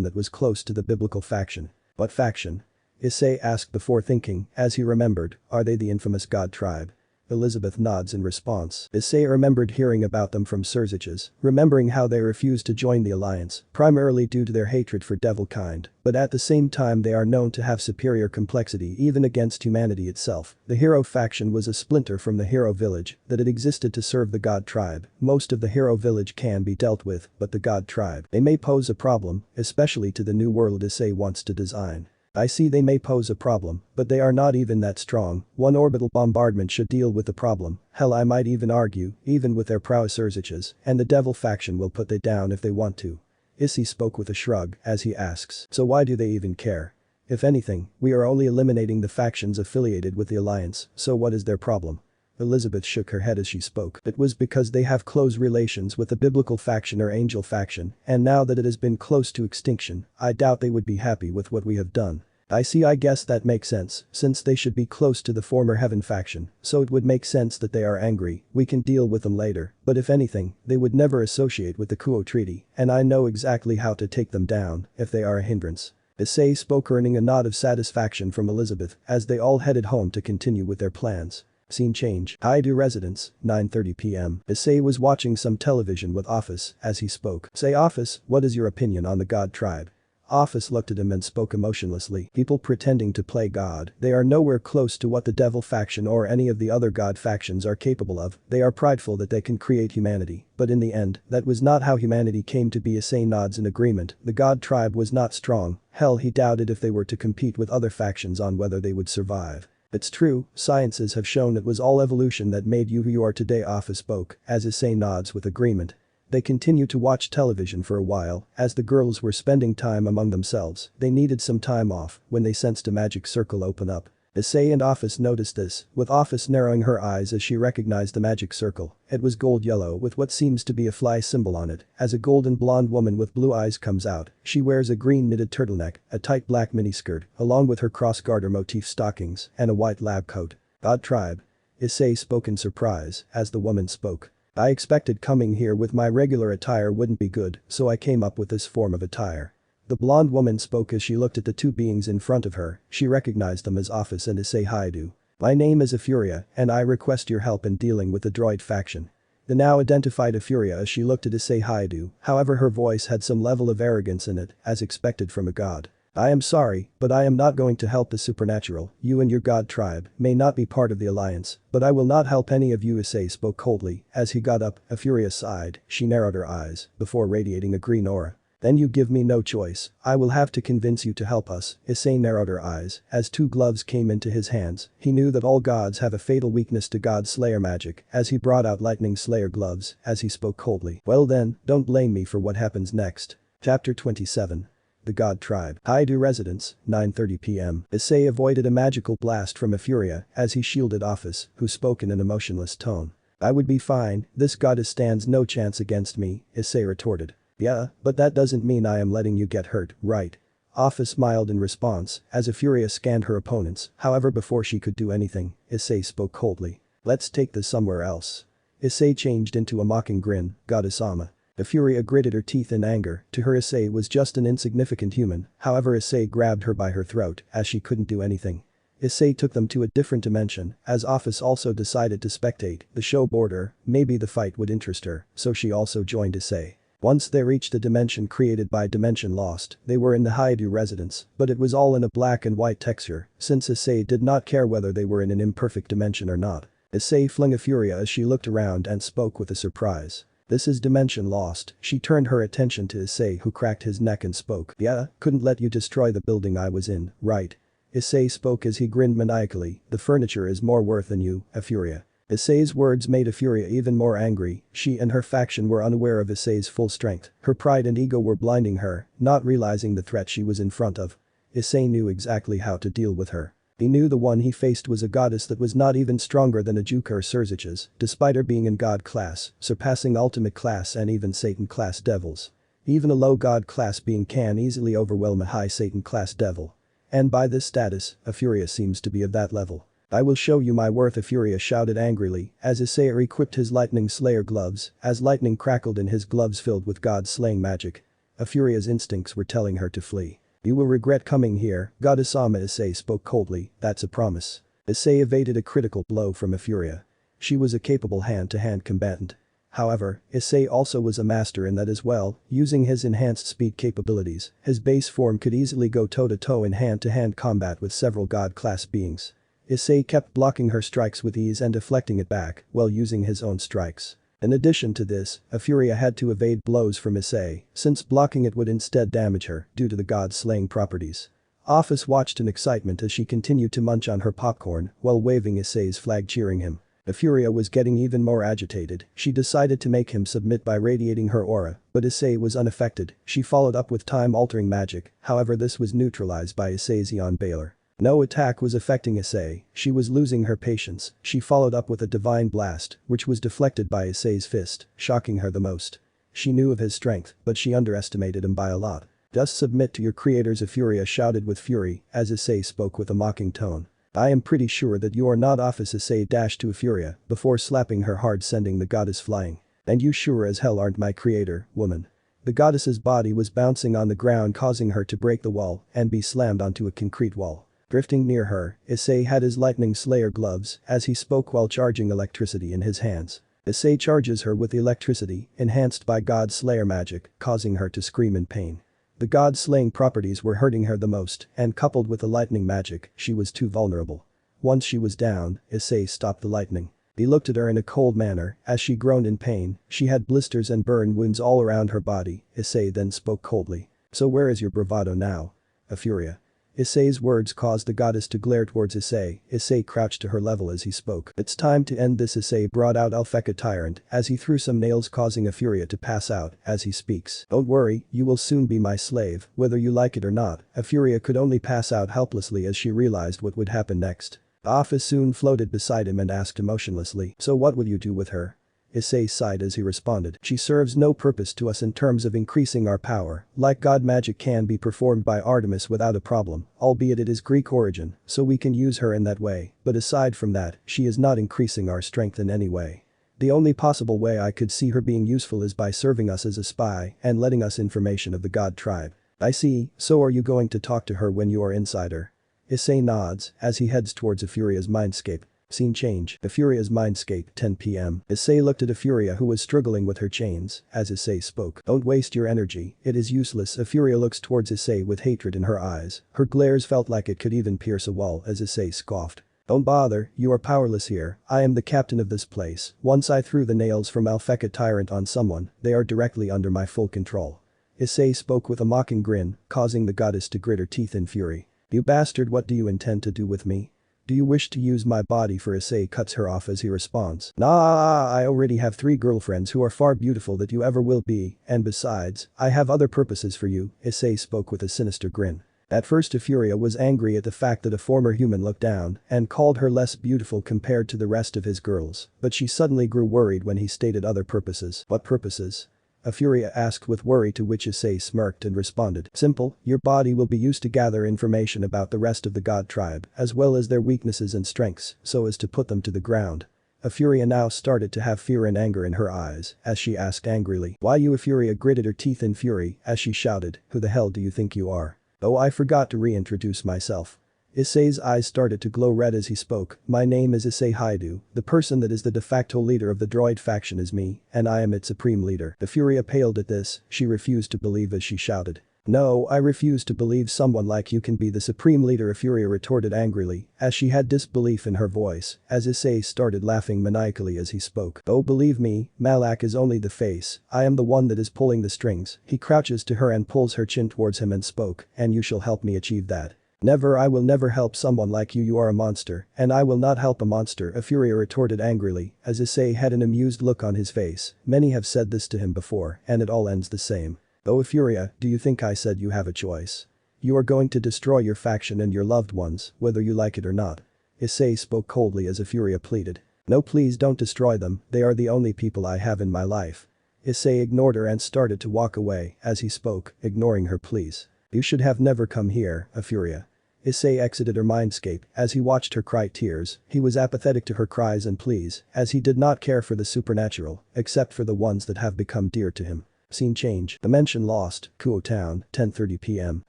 that was close to the biblical faction. What faction? Issei asked before thinking, as he remembered, are they the infamous God Tribe? Elizabeth nods in response. Issei remembered hearing about them from Surziches, remembering how they refused to join the alliance, primarily due to their hatred for devilkind, but at the same time they are known to have superior complexity even against humanity itself. The hero faction was a splinter from the hero village, that it existed to serve the God Tribe. Most of the hero village can be dealt with, but the God Tribe, they may pose a problem, especially to the new world Issei wants to design. I see they may pose a problem, but they are not even that strong. One orbital bombardment should deal with the problem. Hell, I might even argue, even with their prowess Surziches, and the devil faction will put they down if they want to. Issei spoke with a shrug, as he asks, so why do they even care? If anything, we are only eliminating the factions affiliated with the alliance, so what is their problem? Elizabeth shook her head as she spoke. It was because they have close relations with the biblical faction or angel faction, and now that it has been close to extinction, I doubt they would be happy with what we have done. I see, I guess that makes sense, since they should be close to the former Heaven faction, so it would make sense that they are angry. We can deal with them later, but if anything, they would never associate with the Kuo Treaty, and I know exactly how to take them down if they are a hindrance. Issei spoke, earning a nod of satisfaction from Elizabeth as they all headed home to continue with their plans. Scene change. Highschool residence, 9:30 p.m. Issei was watching some television with Office as he spoke. Say, Office, what is your opinion on the God Tribe? Office looked at him and spoke emotionlessly. People pretending to play God. They are nowhere close to what the Devil faction or any of the other God factions are capable of. They are prideful that they can create humanity. But in the end, that was not how humanity came to be. Issei nods in agreement. The God Tribe was not strong. Hell, he doubted if they were to compete with other factions on whether they would survive. It's true, sciences have shown it was all evolution that made you who you are today. Office spoke, as Issei nods with agreement. They continued to watch television for a while, as the girls were spending time among themselves. They needed some time off when they sensed a magic circle open up. Issei and Office noticed this, with Office narrowing her eyes as she recognized the magic circle. It was gold yellow with what seems to be a fly symbol on it. As a golden blonde woman with blue eyes comes out, she wears a green knitted turtleneck, a tight black miniskirt, along with her cross-garter motif stockings, and a white lab coat. God Tribe. Issei spoke in surprise as the woman spoke. I expected coming here with my regular attire wouldn't be good, so I came up with this form of attire. The blonde woman spoke as she looked at the two beings in front of her. She recognized them as Office and Issei. Highschool. My name is Euphoria, and I request your help in dealing with the droid faction. The now identified Euphoria as she looked at Issei. Highschool, however her voice had some level of arrogance in it, as expected from a god. I am sorry, but I am not going to help the supernatural. You and your God Tribe may not be part of the alliance, but I will not help any of you. Issei spoke coldly as he got up. Euphoria sighed. She narrowed her eyes before radiating a green aura. Then you give me no choice. I will have to convince you to help us. Issei narrowed her eyes as two gloves came into his hands. He knew that all gods have a fatal weakness to God Slayer magic as he brought out Lightning Slayer gloves as he spoke coldly. Well then, don't blame me for what happens next. Chapter 27. The God Tribe. Highschool residence, 9:30 p.m. Issei avoided a magical blast from Euphoria as he shielded Office, who spoke in an emotionless tone. I would be fine, this goddess stands no chance against me, Issei retorted. Yeah, but that doesn't mean I am letting you get hurt, right? Office smiled in response as Euphoria scanned her opponents. However, before she could do anything, Issei spoke coldly. Let's take this somewhere else. Issei changed into a mocking grin. Goddess-sama. Euphoria gritted her teeth in anger. To her, Issei was just an insignificant human. However, Issei grabbed her by her throat as she couldn't do anything. Issei took them to a different dimension as Office also decided to spectate. The show bored her. Maybe the fight would interest her, so she also joined Issei. Once they reached the dimension created by Dimension Lost, they were in the Highschool residence, but it was all in a black and white texture, since Issei did not care whether they were in an imperfect dimension or not. Issei flung Euphoria as she looked around and spoke with a surprise. This is Dimension Lost. She turned her attention to Issei, who cracked his neck and spoke. Yeah, couldn't let you destroy the building I was in, right? Issei spoke as he grinned maniacally. The furniture is more worth than you, Euphoria. Issei's words made Euphoria even more angry. She and her faction were unaware of Issei's full strength. Her pride and ego were blinding her, not realizing the threat she was in front of. Issei knew exactly how to deal with her. He knew the one he faced was a goddess that was not even stronger than a Juka or Surzich's, despite her being in God class, surpassing ultimate class and even Satan class devils. Even a low God class being can easily overwhelm a high Satan class devil. And by this status, Euphoria seems to be of that level. I will show you my worth, Euphoria shouted angrily as Issei equipped his Lightning Slayer gloves as lightning crackled in his gloves filled with God-slaying magic. Euphoria's instincts were telling her to flee. You will regret coming here, Goddess-sama. Issei spoke coldly, that's a promise. Issei evaded a critical blow from Euphoria. She was a capable hand-to-hand combatant. However, Issei also was a master in that as well. Using his enhanced speed capabilities, his base form could easily go toe-to-toe in hand-to-hand combat with several God-class beings. Issei kept blocking her strikes with ease and deflecting it back while using his own strikes. In addition to this, Euphoria had to evade blows from Issei, since blocking it would instead damage her due to the god-slaying properties. Office watched in excitement as she continued to munch on her popcorn while waving Issei's flag, cheering him. Euphoria was getting even more agitated. She decided to make him submit by radiating her aura, but Issei was unaffected. She followed up with time-altering magic, however this was neutralized by Issei's Eon Baler. No attack was affecting Issei, she was losing her patience, she followed up with a divine blast, which was deflected by Issei's fist, shocking her the most. She knew of his strength, but she underestimated him by a lot. Just submit to your creators, Furia shouted with fury, as Issei spoke with a mocking tone. I am pretty sure that you are not Office. Issei dashed to Furia, before slapping her hard, sending the goddess flying. And you sure as hell aren't my creator, woman. The goddess's body was bouncing on the ground, causing her to break the wall and be slammed onto a concrete wall. Drifting near her, Issei had his lightning slayer gloves as he spoke while charging electricity in his hands. Issei charges her with electricity, enhanced by God Slayer magic, causing her to scream in pain. The God-slaying properties were hurting her the most, and coupled with the lightning magic, she was too vulnerable. Once she was down, Issei stopped the lightning. He looked at her in a cold manner as she groaned in pain. She had blisters and burn wounds all around her body. Issei then spoke coldly. So where is your bravado now? Furia. Issei's words caused the goddess to glare towards Issei. Issei crouched to her level as he spoke. It's time to end this. Issei brought out Alpheka Tyrant as he threw some nails, causing Furia to pass out as he speaks. Don't worry, you will soon be my slave, whether you like it or not. Furia could only pass out helplessly as she realized what would happen next. Office soon floated beside him and asked emotionlessly, so what will you do with her? Issei sighed as he responded, she serves no purpose to us in terms of increasing our power, like god magic can be performed by Artemis without a problem, albeit it is Greek origin, so we can use her in that way, but aside from that, she is not increasing our strength in any way. The only possible way I could see her being useful is by serving us as a spy and letting us information of the God Tribe. I see, so are you going to talk to her when you are inside her? Issei nods as he heads towards Furia's mindscape. Scene change. Furia's mindscape, 10 p.m. Issei looked at Furia, who was struggling with her chains, as Issei spoke. Don't waste your energy, it is useless. Furia looks towards Issei with hatred in her eyes. Her glares felt like it could even pierce a wall as Issei scoffed. Don't bother, you are powerless here, I am the captain of this place. Once I threw the nails from Alpheka Tyrant on someone, they are directly under my full control. Issei spoke with a mocking grin, causing the goddess to grit her teeth in fury. You bastard, what do you intend to do with me? Do you wish to use my body for? Issei cuts her off as he responds. Nah, I already have 3 girlfriends who are far beautiful that you ever will be, and besides, I have other purposes for you, Issei spoke with a sinister grin. At first Furia was angry at the fact that a former human looked down and called her less beautiful compared to the rest of his girls, but she suddenly grew worried when he stated other purposes. What purposes? Furia asked with worry, to which Issei smirked and responded. Simple, your body will be used to gather information about the rest of the God Tribe, as well as their weaknesses and strengths, so as to put them to the ground. Furia now started to have fear and anger in her eyes, as she asked angrily. Why you? Furia gritted her teeth in fury as she shouted, who the hell do you think you are? Oh, I forgot to reintroduce myself. Issei's eyes started to glow red as he spoke. My name is Issei Haidu, the person that is the de facto leader of the droid faction is me, and I am its supreme leader. Furia paled at this, she refused to believe as she shouted. No, I refuse to believe someone like you can be the supreme leader, Furia retorted angrily, as she had disbelief in her voice, as Issei started laughing maniacally as he spoke. Oh, believe me, Malak is only the face, I am the one that is pulling the strings. He crouches to her and pulls her chin towards him and spoke, and you shall help me achieve that. Never, I will never help someone like you are a monster, and I will not help a monster, Furia retorted angrily, as Issei had an amused look on his face. Many have said this to him before, and it all ends the same. Oh Furia, do you think I said you have a choice? You are going to destroy your faction and your loved ones, whether you like it or not. Issei spoke coldly as Furia pleaded. No, please don't destroy them, they are the only people I have in my life. Issei ignored her and started to walk away as he spoke, ignoring her pleas. You should have never come here, Furia. Issei exited her mindscape as he watched her cry tears. He was apathetic to her cries and pleas, as he did not care for the supernatural, except for the ones that have become dear to him. Scene change. Dimension lost, Kuo Town, 10:30 p.m.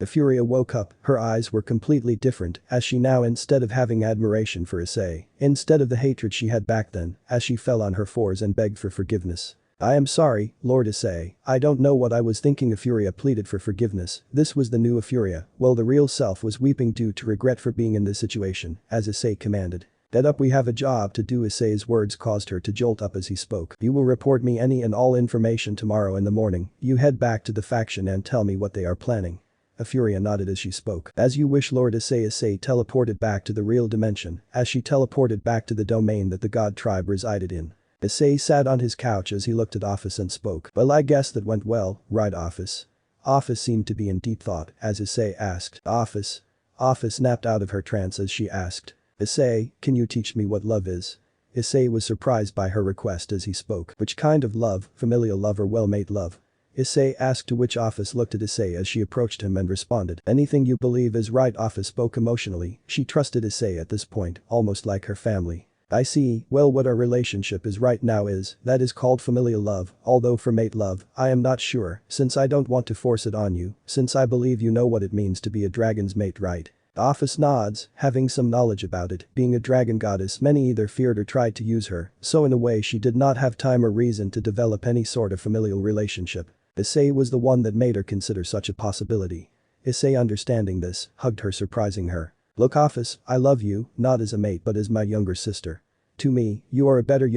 Furia woke up, her eyes were completely different as she now, instead of having admiration for Issei, instead of the hatred she had back then, as she fell on her fours and begged for forgiveness. I am sorry, Lord Issei, I don't know what I was thinking. Furia pleaded for forgiveness. This was the new Furia, while the real self was weeping due to regret for being in this situation, as Issei commanded. Get up, we have a job to do. Issei's words caused her to jolt up as he spoke. You will report me any and all information tomorrow in the morning. You head back to the faction and tell me what they are planning. Furia nodded as she spoke. As you wish, Lord Issei. Issei teleported back to the real dimension, as she teleported back to the domain that the God Tribe resided in. Issei sat on his couch as he looked at Office and spoke. Well, I guess that went well, right Office? Office seemed to be in deep thought as Issei asked. Office? Offa snapped out of her trance as she asked. Issei, can you teach me what love is? Issei was surprised by her request as he spoke. Which kind of love, familial love or well-made love? Issei asked, to which Offa looked at Issei as she approached him and responded. Anything you believe is right. Offa spoke emotionally. She trusted Issei at this point, almost like her family. I see, well what our relationship is right now that is called familial love, although for mate love, I am not sure, since I don't want to force it on you, since I believe you know what it means to be a dragon's mate, right? Offa nods, having some knowledge about it, being a dragon goddess many either feared or tried to use her, so in a way she did not have time or reason to develop any sort of familial relationship. Issei was the one that made her consider such a possibility. Issei, understanding this, hugged her, surprising her. Look Offa, I love you, not as a mate but as my younger sister. To me, you are a better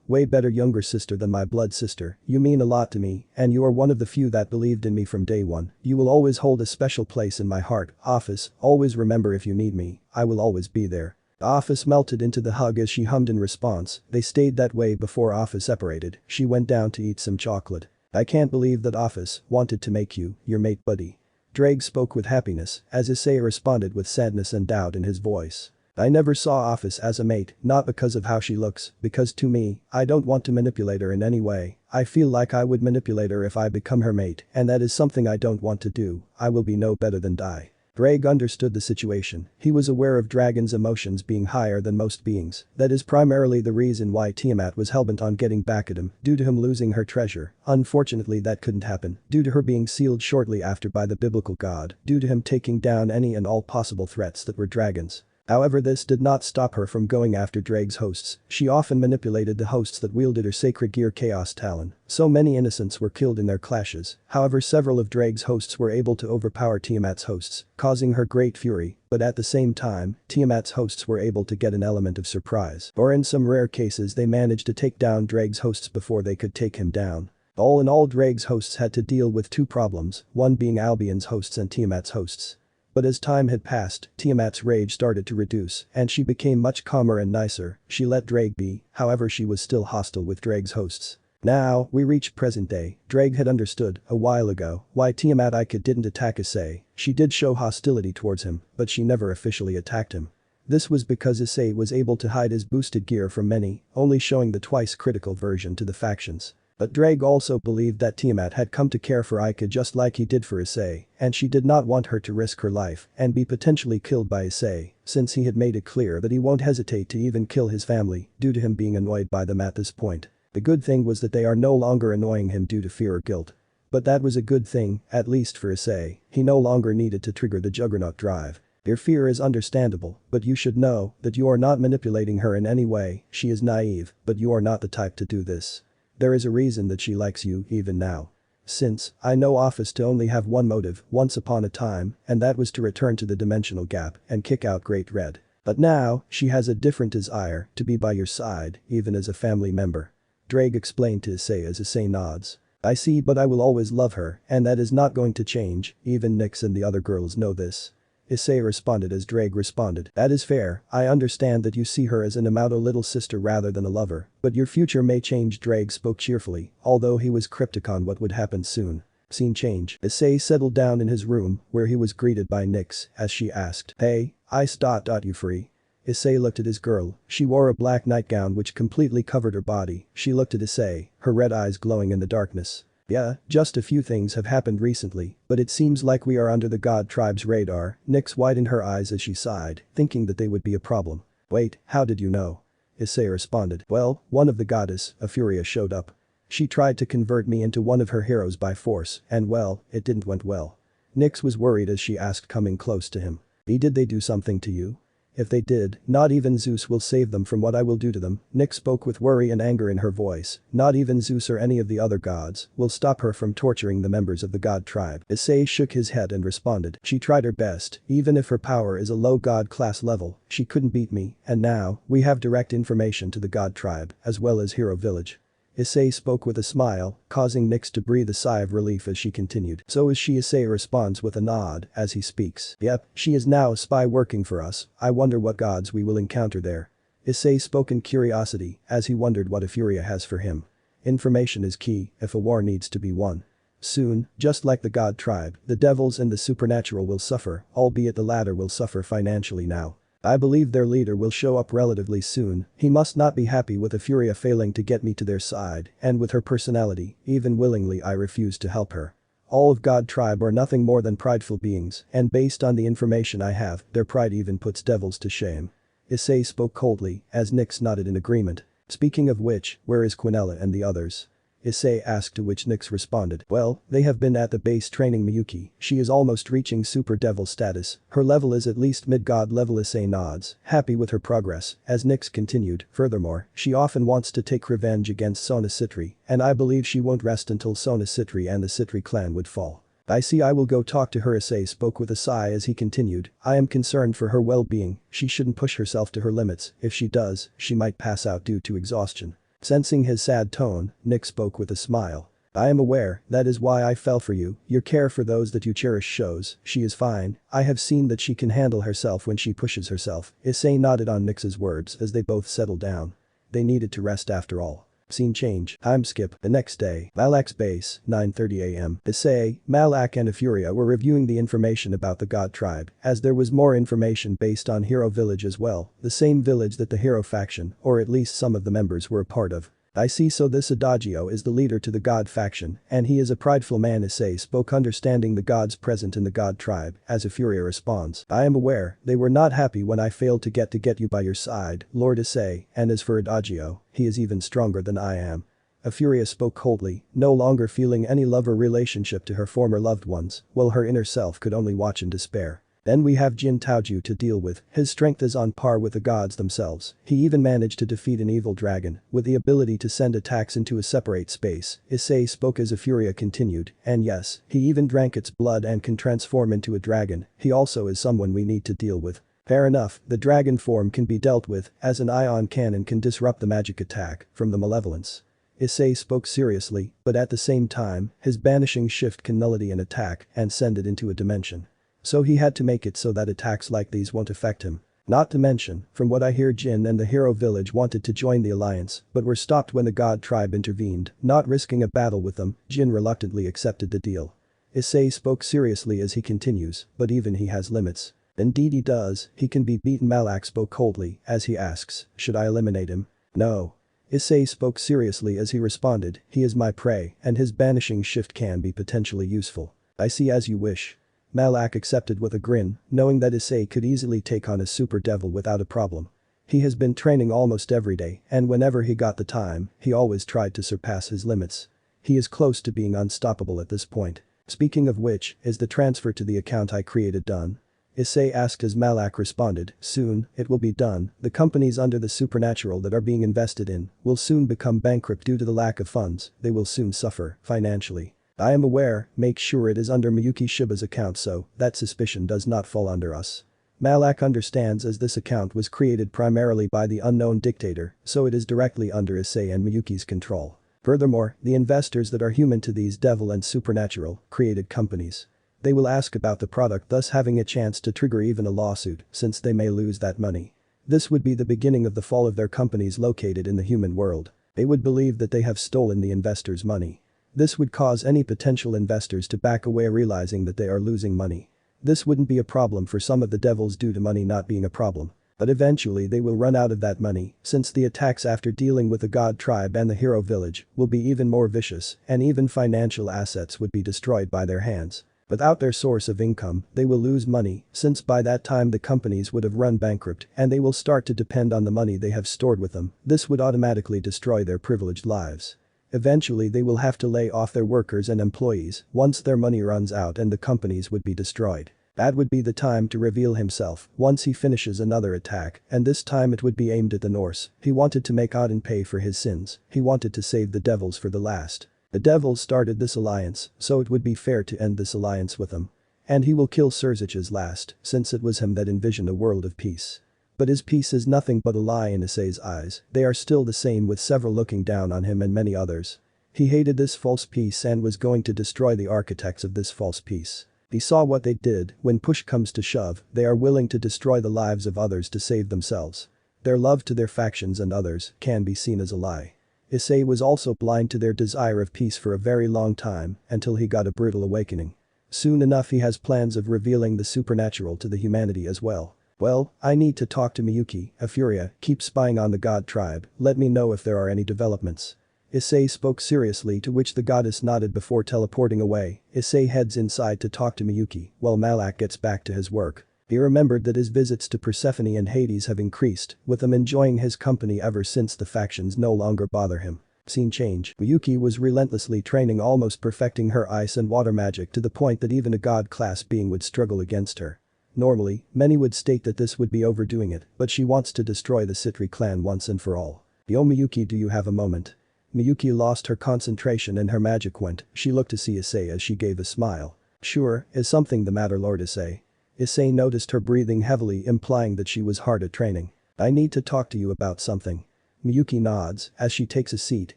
way better younger sister than my blood sister, you mean a lot to me, and you are one of the few that believed in me from day one, you will always hold a special place in my heart, Offa, always remember if you need me, I will always be there. Offa melted into the hug as she hummed in response, they stayed that way before Offa separated, she went down to eat some chocolate. I can't believe that Offa wanted to make you your mate buddy. Drake spoke with happiness, as Issei responded with sadness and doubt in his voice. I never saw Offa as a mate, not because of how she looks, because to me, I don't want to manipulate her in any way, I feel like I would manipulate her if I become her mate, and that is something I don't want to do, I will be no better than die. Drake understood the situation, he was aware of Dragon's emotions being higher than most beings, that is primarily the reason why Tiamat was hellbent on getting back at him, due to him losing her treasure, unfortunately that couldn't happen, due to her being sealed shortly after by the biblical god, due to him taking down any and all possible threats that were dragons. However, this did not stop her from going after Drake's hosts, she often manipulated the hosts that wielded her sacred gear Chaos Talon, so many innocents were killed in their clashes, however several of Drake's hosts were able to overpower Tiamat's hosts, causing her great fury, but at the same time, Tiamat's hosts were able to get an element of surprise, or in some rare cases they managed to take down Drake's hosts before they could take him down. All in all, Drake's hosts had to deal with two problems, one being Albion's hosts and Tiamat's hosts. But as time had passed, Tiamat's rage started to reduce, and she became much calmer and nicer, she let Drake be, however she was still hostile with Drake's hosts. Now, we reach present day, Drake had understood, a while ago, why Tiamat didn't attack Issei, she did show hostility towards him, but she never officially attacked him. This was because Issei was able to hide his boosted gear from many, only showing the twice critical version to the factions. But Drake also believed that Tiamat had come to care for Ika just like he did for Issei, and she did not want her to risk her life and be potentially killed by Issei, since he had made it clear that he won't hesitate to even kill his family due to him being annoyed by them at this point. The good thing was that they are no longer annoying him due to fear or guilt. But that was a good thing, at least for Issei, he no longer needed to trigger the Juggernaut drive. Your fear is understandable, but you should know that you are not manipulating her in any way, she is naive, but you are not the type to do this. There is a reason that she likes you even now. Since, I know Offa to only have one motive once upon a time, and that was to return to the dimensional gap and kick out Great Red. But now, she has a different desire to be by your side, even as a family member. Drake explained to Issei as Issei nods. I see, but I will always love her, and that is not going to change, even Nyx and the other girls know this. Issei responded as Drake responded, that is fair, I understand that you see her as an Amato little sister rather than a lover, but your future may change. Drake spoke cheerfully, although he was cryptic on what would happen soon. Scene change. Issei settled down in his room, where he was greeted by Nyx, as she asked, hey, you free? Issei looked at his girl, she wore a black nightgown which completely covered her body, she looked at Issei, her red eyes glowing in the darkness. Yeah, just a few things have happened recently, but it seems like we are under the God Tribe's radar. Nyx widened her eyes as she sighed, thinking that they would be a problem. Wait, how did you know? Issei responded, well, one of the goddess, Furia showed up. She tried to convert me into one of her heroes by force, and well, it didn't went well. Nyx was worried as she asked, coming close to him. Did they do something to you? If they did, not even Zeus will save them from what I will do to them. Nyx spoke with worry and anger in her voice, not even Zeus or any of the other gods will stop her from torturing the members of the God Tribe. Issei shook his head and responded, she tried her best, even if her power is a low god class level, she couldn't beat me, and now, we have direct information to the God Tribe, as well as Hero Village. Issei spoke with a smile, causing Nyx to breathe a sigh of relief as she continued. So is she. Issei responds with a nod as he speaks. Yep, she is now a spy working for us, I wonder what gods we will encounter there. Issei spoke in curiosity as he wondered what Furia has for him. Information is key if a war needs to be won. Soon, just like the God Tribe, the devils and the supernatural will suffer, albeit the latter will suffer financially now. I believe their leader will show up relatively soon. He must not be happy with Furia failing to get me to their side, and with her personality, even willingly I refuse to help her. All of God Tribe are nothing more than prideful beings, and based on the information I have, their pride even puts devils to shame. Issei spoke coldly, as Nyx nodded in agreement. Speaking of which, where is Quinella and the others? Issei asked, to which Nyx responded, well, they have been at the base training Miyuki. She is almost reaching super devil status. Her level is at least mid-god level. Issei nods, happy with her progress, as Nyx continued, furthermore, she often wants to take revenge against Sona Citri, and I believe she won't rest until Sona Citri and the Citri clan would fall. I will go talk to her. Issei spoke with a sigh as he continued, I am concerned for her well-being. She shouldn't push herself to her limits. If she does, she might pass out due to exhaustion. Sensing his sad tone, Nyx spoke with a smile. I am aware, that is why I fell for you. Your care for those that you cherish shows. She is fine. I have seen that she can handle herself when she pushes herself. Issei nodded on Nyx's words as they both settled down. They needed to rest after all. Scene change. Time skip. The next day. Malak's base, 9:30 am. Issei, Malak and Furia were reviewing the information about the God Tribe, as there was more information based on Hero Village as well, the same village that the Hero faction, or at least some of the members, were a part of. I see, so this Adagio is the leader to the God faction, and he is a prideful man. Issei spoke, understanding the gods present in the God Tribe, as Furia responds. I am aware, they were not happy when I failed to get you by your side, Lord Issei, and as for Adagio, he is even stronger than I am. Furia spoke coldly, no longer feeling any love or relationship to her former loved ones, while her inner self could only watch in despair. Then we have Jin Taoju to deal with. His strength is on par with the gods themselves. He even managed to defeat an evil dragon, with the ability to send attacks into a separate space. Issei spoke as Furia continued, and yes, he even drank its blood and can transform into a dragon. He also is someone we need to deal with. Fair enough, the dragon form can be dealt with, as an ion cannon can disrupt the magic attack from the malevolence. Issei spoke seriously, but at the same time, his banishing shift can nullity an attack and send it into a dimension. So he had to make it so that attacks like these won't affect him. Not to mention, from what I hear, Jin and the Hero Village wanted to join the alliance, but were stopped when the God Tribe intervened. Not risking a battle with them, Jin reluctantly accepted the deal. Issei spoke seriously as he continues, but even he has limits. Indeed he does, he can be beaten. Malak spoke coldly, as he asks, should I eliminate him? No. Issei spoke seriously as he responded, he is my prey, and his banishing shift can be potentially useful. I see, as you wish. Malak accepted with a grin, knowing that Issei could easily take on a super devil without a problem. He has been training almost every day, and whenever he got the time, he always tried to surpass his limits. He is close to being unstoppable at this point. Speaking of which, is the transfer to the account I created done? Issei asked as Malak responded, soon, it will be done. The companies under the supernatural that are being invested in will soon become bankrupt due to the lack of funds. They will soon suffer financially. I am aware, make sure it is under Miyuki Shiba's account so that suspicion does not fall under us. Malak understands, as this account was created primarily by the unknown dictator, so it is directly under Issei and Miyuki's control. Furthermore, the investors that are human to these devil and supernatural created companies. They will ask about the product, thus having a chance to trigger even a lawsuit, since they may lose that money. This would be the beginning of the fall of their companies located in the human world. They would believe that they have stolen the investors' money. This would cause any potential investors to back away, realizing that they are losing money. This wouldn't be a problem for some of the devils due to money not being a problem. But eventually they will run out of that money, since the attacks after dealing with the God Tribe and the Hero Village will be even more vicious, and even financial assets would be destroyed by their hands. Without their source of income, they will lose money, since by that time the companies would have run bankrupt and they will start to depend on the money they have stored with them. This would automatically destroy their privileged lives. Eventually they will have to lay off their workers and employees once their money runs out, and the companies would be destroyed. That would be the time to reveal himself once he finishes another attack, and this time it would be aimed at the Norse. He wanted to make Odin pay for his sins. He wanted to save the devils for the last. The devils started this alliance, so it would be fair to end this alliance with them. And he will kill Surzich's last, since it was him that envisioned a world of peace. But his peace is nothing but a lie in Issei's eyes. They are still the same, with several looking down on him and many others. He hated this false peace and was going to destroy the architects of this false peace. He saw what they did. When push comes to shove, they are willing to destroy the lives of others to save themselves. Their love to their factions and others can be seen as a lie. Issei was also blind to their desire of peace for a very long time until he got a brutal awakening. Soon enough he has plans of revealing the supernatural to the humanity as well. Well, I need to talk to Miyuki, Afuria, keep spying on the God Tribe, let me know if there are any developments. Issei spoke seriously, to which the goddess nodded before teleporting away. Issei heads inside to talk to Miyuki while Malak gets back to his work. He remembered that his visits to Persephone and Hades have increased, with them enjoying his company ever since the factions no longer bother him. Scene change. Miyuki was relentlessly training, almost perfecting her ice and water magic to the point that even a god-class being would struggle against her. Normally, many would state that this would be overdoing it, but she wants to destroy the Citri clan once and for all. Yo Miyuki, do you have a moment? Miyuki lost her concentration and her magic went. She looked to see Issei as she gave a smile. Sure, is something the matter, Lord Issei? Issei noticed her breathing heavily, implying that she was hard at training. I need to talk to you about something. Miyuki nods. As she takes a seat,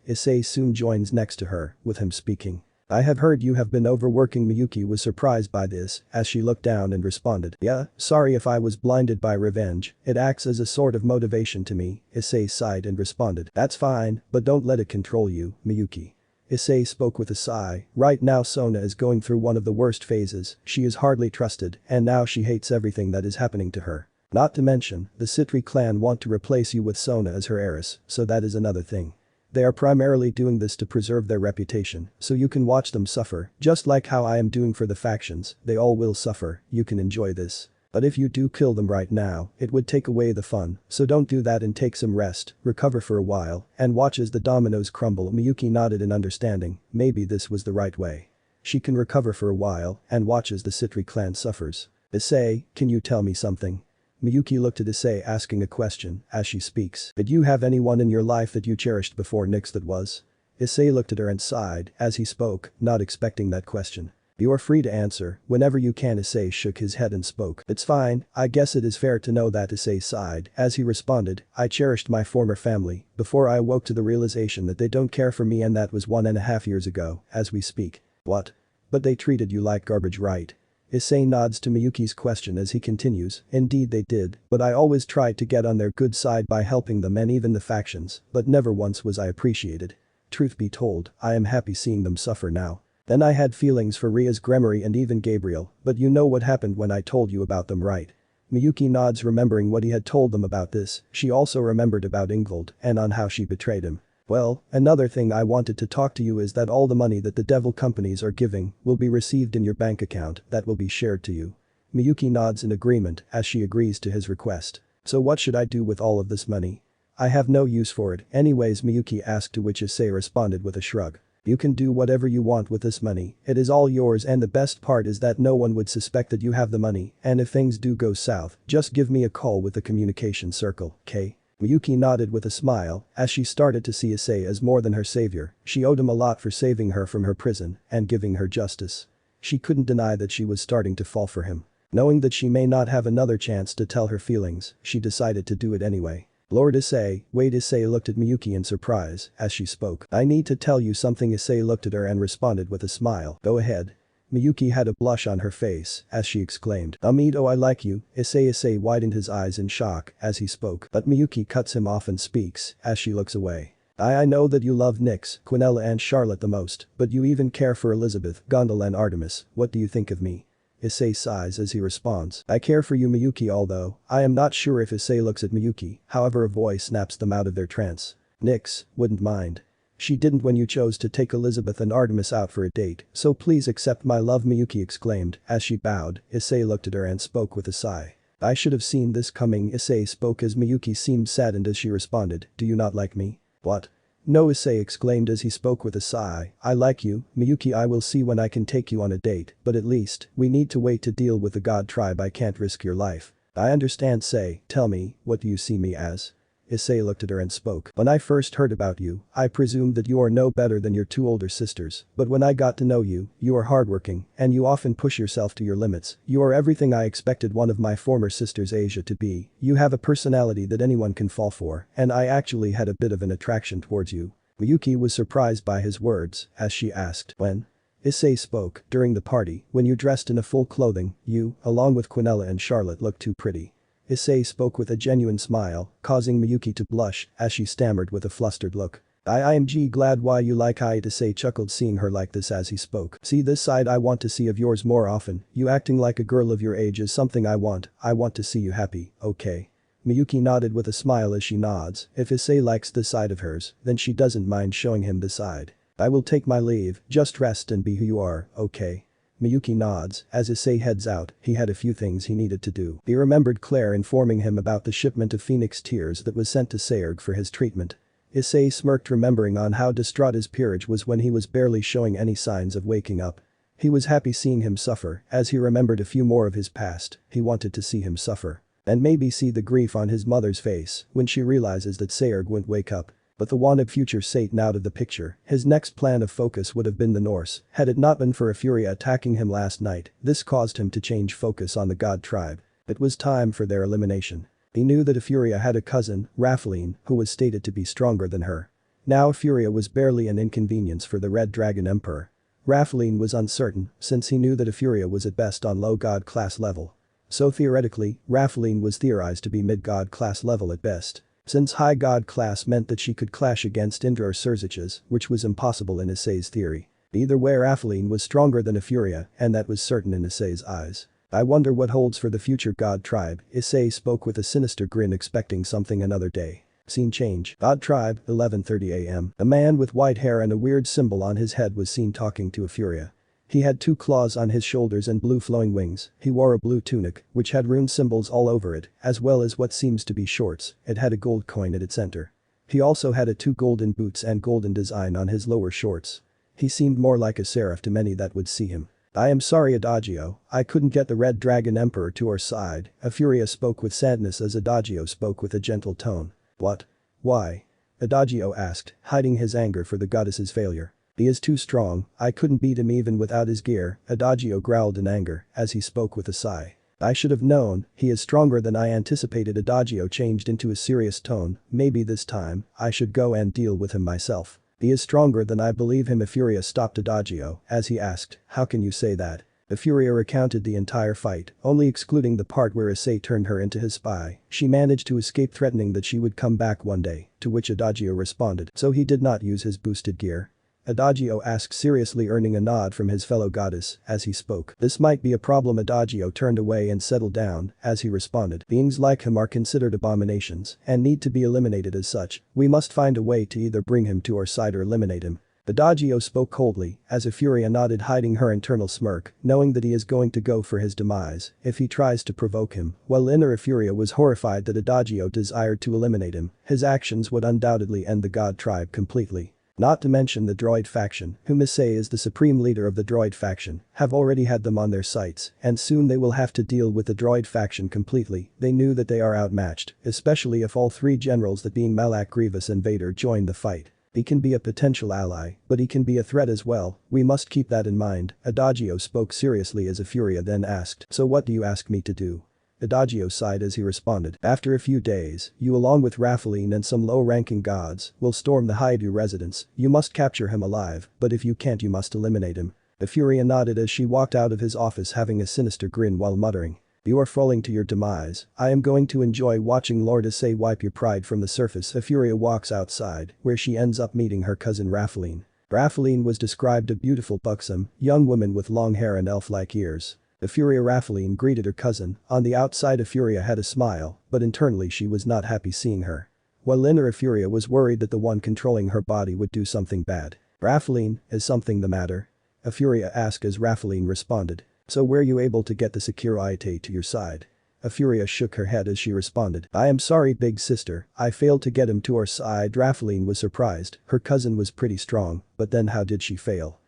Issei soon joins next to her, with him speaking. I have heard you have been overworking. Miyuki was surprised by this, as she looked down and responded. Yeah, sorry if I was blinded by revenge, it acts as a sort of motivation to me. Issei sighed and responded. That's fine, but don't let it control you, Miyuki. Issei spoke with a sigh. Right now Sona is going through one of the worst phases, she is hardly trusted, and now she hates everything that is happening to her. Not to mention, the Citri clan want to replace you with Sona as her heiress, so that is another thing. They are primarily doing this to preserve their reputation, so you can watch them suffer, just like how I am doing for the factions, they all will suffer, you can enjoy this. But if you do kill them right now, it would take away the fun, so don't do that and take some rest, recover for a while, and watch as the dominoes crumble. Miyuki nodded in understanding, maybe this was the right way. She can recover for a while, and watch as the Citri clan suffers. Issei, can you tell me something? Miyuki looked at Issei, asking a question, as she speaks. Did you have anyone in your life that you cherished before Nyx that was? Issei looked at her and sighed, as he spoke, not expecting that question. You are free to answer, whenever you can. Issei shook his head and spoke. It's fine, I guess it is fair to know that. Issei sighed, as he responded, I cherished my former family, before I awoke to the realization that they don't care for me, and that was 1.5 years ago, as we speak. What? But they treated you like garbage, right? Issei nods to Miyuki's question as he continues, indeed they did, but I always tried to get on their good side by helping them and even the factions, but never once was I appreciated. Truth be told, I am happy seeing them suffer now. Then I had feelings for Rias Gremory and even Gabriel, but you know what happened when I told you about them, right? Miyuki nods, remembering what he had told them about this. She also remembered about Ingvald and on how she betrayed him. Well, another thing I wanted to talk to you is that all the money that the devil companies are giving will be received in your bank account that will be shared to you. Miyuki nods in agreement as she agrees to his request. So what should I do with all of this money? I have no use for it anyways, Miyuki asked, to which Issei responded with a shrug. You can do whatever you want with this money, it is all yours, and the best part is that no one would suspect that you have the money, and if things do go south, just give me a call with the communication circle, okay? Miyuki nodded with a smile, as she started to see Issei as more than her savior. She owed him a lot for saving her from her prison and giving her justice. She couldn't deny that she was starting to fall for him. Knowing that she may not have another chance to tell her feelings, she decided to do it anyway. Lord Issei, wait. Issei looked at Miyuki in surprise as she spoke. I need to tell you something. Issei looked at her and responded with a smile. Go ahead. Miyuki had a blush on her face as she exclaimed, Amido, I like you. Issei widened his eyes in shock as he spoke, but Miyuki cuts him off and speaks as she looks away. I know that you love Nyx, Quinella and Charlotte the most, but you even care for Elizabeth, Gondola and Artemis. What do you think of me? Issei sighs as he responds. I care for you, Miyuki, although I am not sure if. Issei looks at Miyuki, however a voice snaps them out of their trance. Nyx wouldn't mind. She didn't when you chose to take Elizabeth and Artemis out for a date, so please accept my love, Miyuki exclaimed as she bowed. Issei looked at her and spoke with a sigh. I should have seen this coming. Issei spoke as Miyuki seemed saddened as she responded, do you not like me? What? No, Issei exclaimed as he spoke with a sigh. I like you, Miyuki. I will see when I can take you on a date, but at least, we need to wait to deal with the God Tribe. I can't risk your life. I understand. Say, tell me, what do you see me as? Issei looked at her and spoke. When I first heard about you, I presumed that you are no better than your 2 older sisters, but when I got to know you, you are hardworking, and you often push yourself to your limits. You are everything I expected one of my former sisters Asia to be. You have a personality that anyone can fall for, and I actually had a bit of an attraction towards you. Miyuki was surprised by his words, as she asked, when? Issei spoke, during the party, when you dressed in a full clothing, you, along with Quinella and Charlotte, looked too pretty. Issei spoke with a genuine smile, causing Miyuki to blush as she stammered with a flustered look. I'm glad why you like Issei chuckled seeing her like this as he spoke. See this side I want to see of yours more often, you acting like a girl of your age is something I want to see you happy, okay? Miyuki nodded with a smile as she nods, if Issei likes this side of hers, then she doesn't mind showing him this side. I will take my leave, just rest and be who you are, okay? Miyuki nods, as Issei heads out, he had a few things he needed to do. He remembered Claire informing him about the shipment of Phoenix Tears that was sent to Sekiruuyetei for his treatment. Issei smirked remembering on how distraught his peerage was when he was barely showing any signs of waking up. He was happy seeing him suffer, as he remembered a few more of his past, he wanted to see him suffer. And maybe see the grief on his mother's face when she realizes that Sekiruuyetei won't wake up. But the wanted future Satan out of the picture, his next plan of focus would have been the Norse, had it not been for Furia attacking him last night, this caused him to change focus on the God Tribe. It was time for their elimination. He knew that Furia had a cousin, Raphaeline, who was stated to be stronger than her. Now Furia was barely an inconvenience for the Red Dragon Emperor. Raphaeline was uncertain, since he knew that Furia was at best on low god class level. So theoretically, Raphaeline was theorized to be mid-god class level at best. Since high god class meant that she could clash against Indra or Surziches, which was impossible in Issei's theory. Either way Raphaeline was stronger than Furia, and that was certain in Issei's eyes. I wonder what holds for the future God Tribe, Issei spoke with a sinister grin expecting something another day. Scene change. God Tribe, 11:30 am. A man with white hair and a weird symbol on his head was seen talking to Furia. He had 2 claws on his shoulders and blue flowing wings, he wore a blue tunic, which had rune symbols all over it, as well as what seems to be shorts, it had a gold coin at its center. He also had 2 golden boots and golden design on his lower shorts. He seemed more like a seraph to many that would see him. I am sorry Adagio, I couldn't get the Red Dragon Emperor to our side, Furia spoke with sadness as Adagio spoke with a gentle tone. What? Why? Adagio asked, hiding his anger for the goddess's failure. He is too strong, I couldn't beat him even without his gear, Adagio growled in anger, as he spoke with a sigh. I should have known, he is stronger than I anticipated Adagio changed into a serious tone, maybe this time, I should go and deal with him myself. He is stronger than I believe him Furia stopped Adagio, as he asked, how can you say that? Furia recounted the entire fight, only excluding the part where Issei turned her into his spy, she managed to escape threatening that she would come back one day, to which Adagio responded, so he did not use his boosted gear. Adagio asked seriously earning a nod from his fellow goddess, as he spoke. This might be a problem Adagio turned away and settled down, as he responded. Beings like him are considered abominations, and need to be eliminated as such, we must find a way to either bring him to our side or eliminate him. Adagio spoke coldly, as Furia nodded hiding her internal smirk, knowing that he is going to go for his demise, if he tries to provoke him, while inner Furia was horrified that Adagio desired to eliminate him, his actions would undoubtedly end the God Tribe completely. Not to mention the droid faction, whom Issei is the supreme leader of the droid faction, have already had them on their sights, and soon they will have to deal with the droid faction completely, they knew that they are outmatched, especially if all 3 generals that being Malak Grievous and Vader join the fight. He can be a potential ally, but he can be a threat as well, we must keep that in mind, Adagio spoke seriously as Furia then asked, so what do you ask me to do? Adagio sighed as he responded, after a few days, you along with Raphaeline and some low-ranking gods, will storm the Haidu residence, you must capture him alive, but if you can't you must eliminate him. Furia nodded as she walked out of his office having a sinister grin while muttering. You are falling to your demise, I am going to enjoy watching Lord Issei wipe your pride from the surface. Furia walks outside, where she ends up meeting her cousin Raphaeline. Raphaeline was described a beautiful buxom, young woman with long hair and elf-like ears. Furia Raphaeline greeted her cousin, on the outside Furia had a smile, but internally she was not happy seeing her. While inner Furia was worried that the one controlling her body would do something bad. Raphaeline, is something the matter? Furia asked as Raphaeline responded. So were you able to get the Sekiruuyetei to your side? Furia shook her head as she responded. I am sorry big sister, I failed to get him to our side. Raphaeline was surprised, her cousin was pretty strong, but then how did she fail?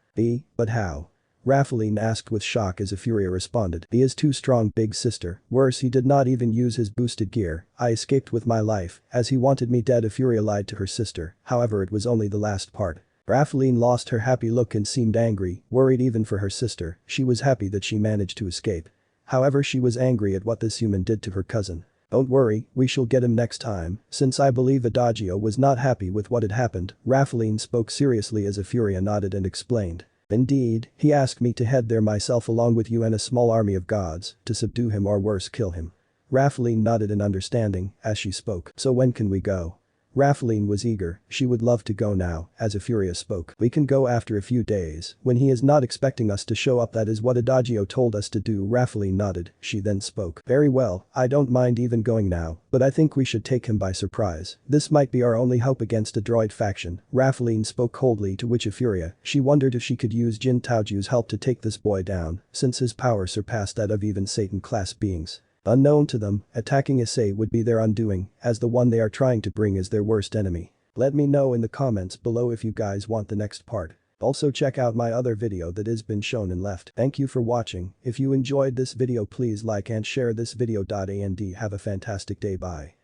But how? Raphaeline asked with shock as Furia responded. He is too strong big sister, worse he did not even use his boosted gear, I escaped with my life, as he wanted me dead. Furia lied to her sister, however it was only the last part. Raphaeline lost her happy look and seemed angry, worried even for her sister, she was happy that she managed to escape. However she was angry at what this human did to her cousin. Don't worry, we shall get him next time, since I believe Adagio was not happy with what had happened, Raphaeline spoke seriously as Furia nodded and explained. Indeed, he asked me to head there myself along with you and a small army of gods, to subdue him or worse kill him. Raphaeline nodded in understanding, as she spoke. So when can we go? Raphaeline was eager, she would love to go now, as Euphoria spoke. We can go after a few days, when he is not expecting us to show up, that is what Adagio told us to do. Raphaeline nodded, she then spoke. Very well, I don't mind even going now, but I think we should take him by surprise. This might be our only hope against a droid faction. Raphaeline spoke coldly, to which Euphoria, she wondered if she could use Jin Taoju's help to take this boy down, since his power surpassed that of even Satan-class beings. Unknown to them, attacking Issei would be their undoing, as the one they are trying to bring is their worst enemy. Let me know in the comments below if you guys want the next part. Also check out my other video that has been shown and left. Thank you for watching. If you enjoyed this video, please like and share this video. And have a fantastic day. Bye.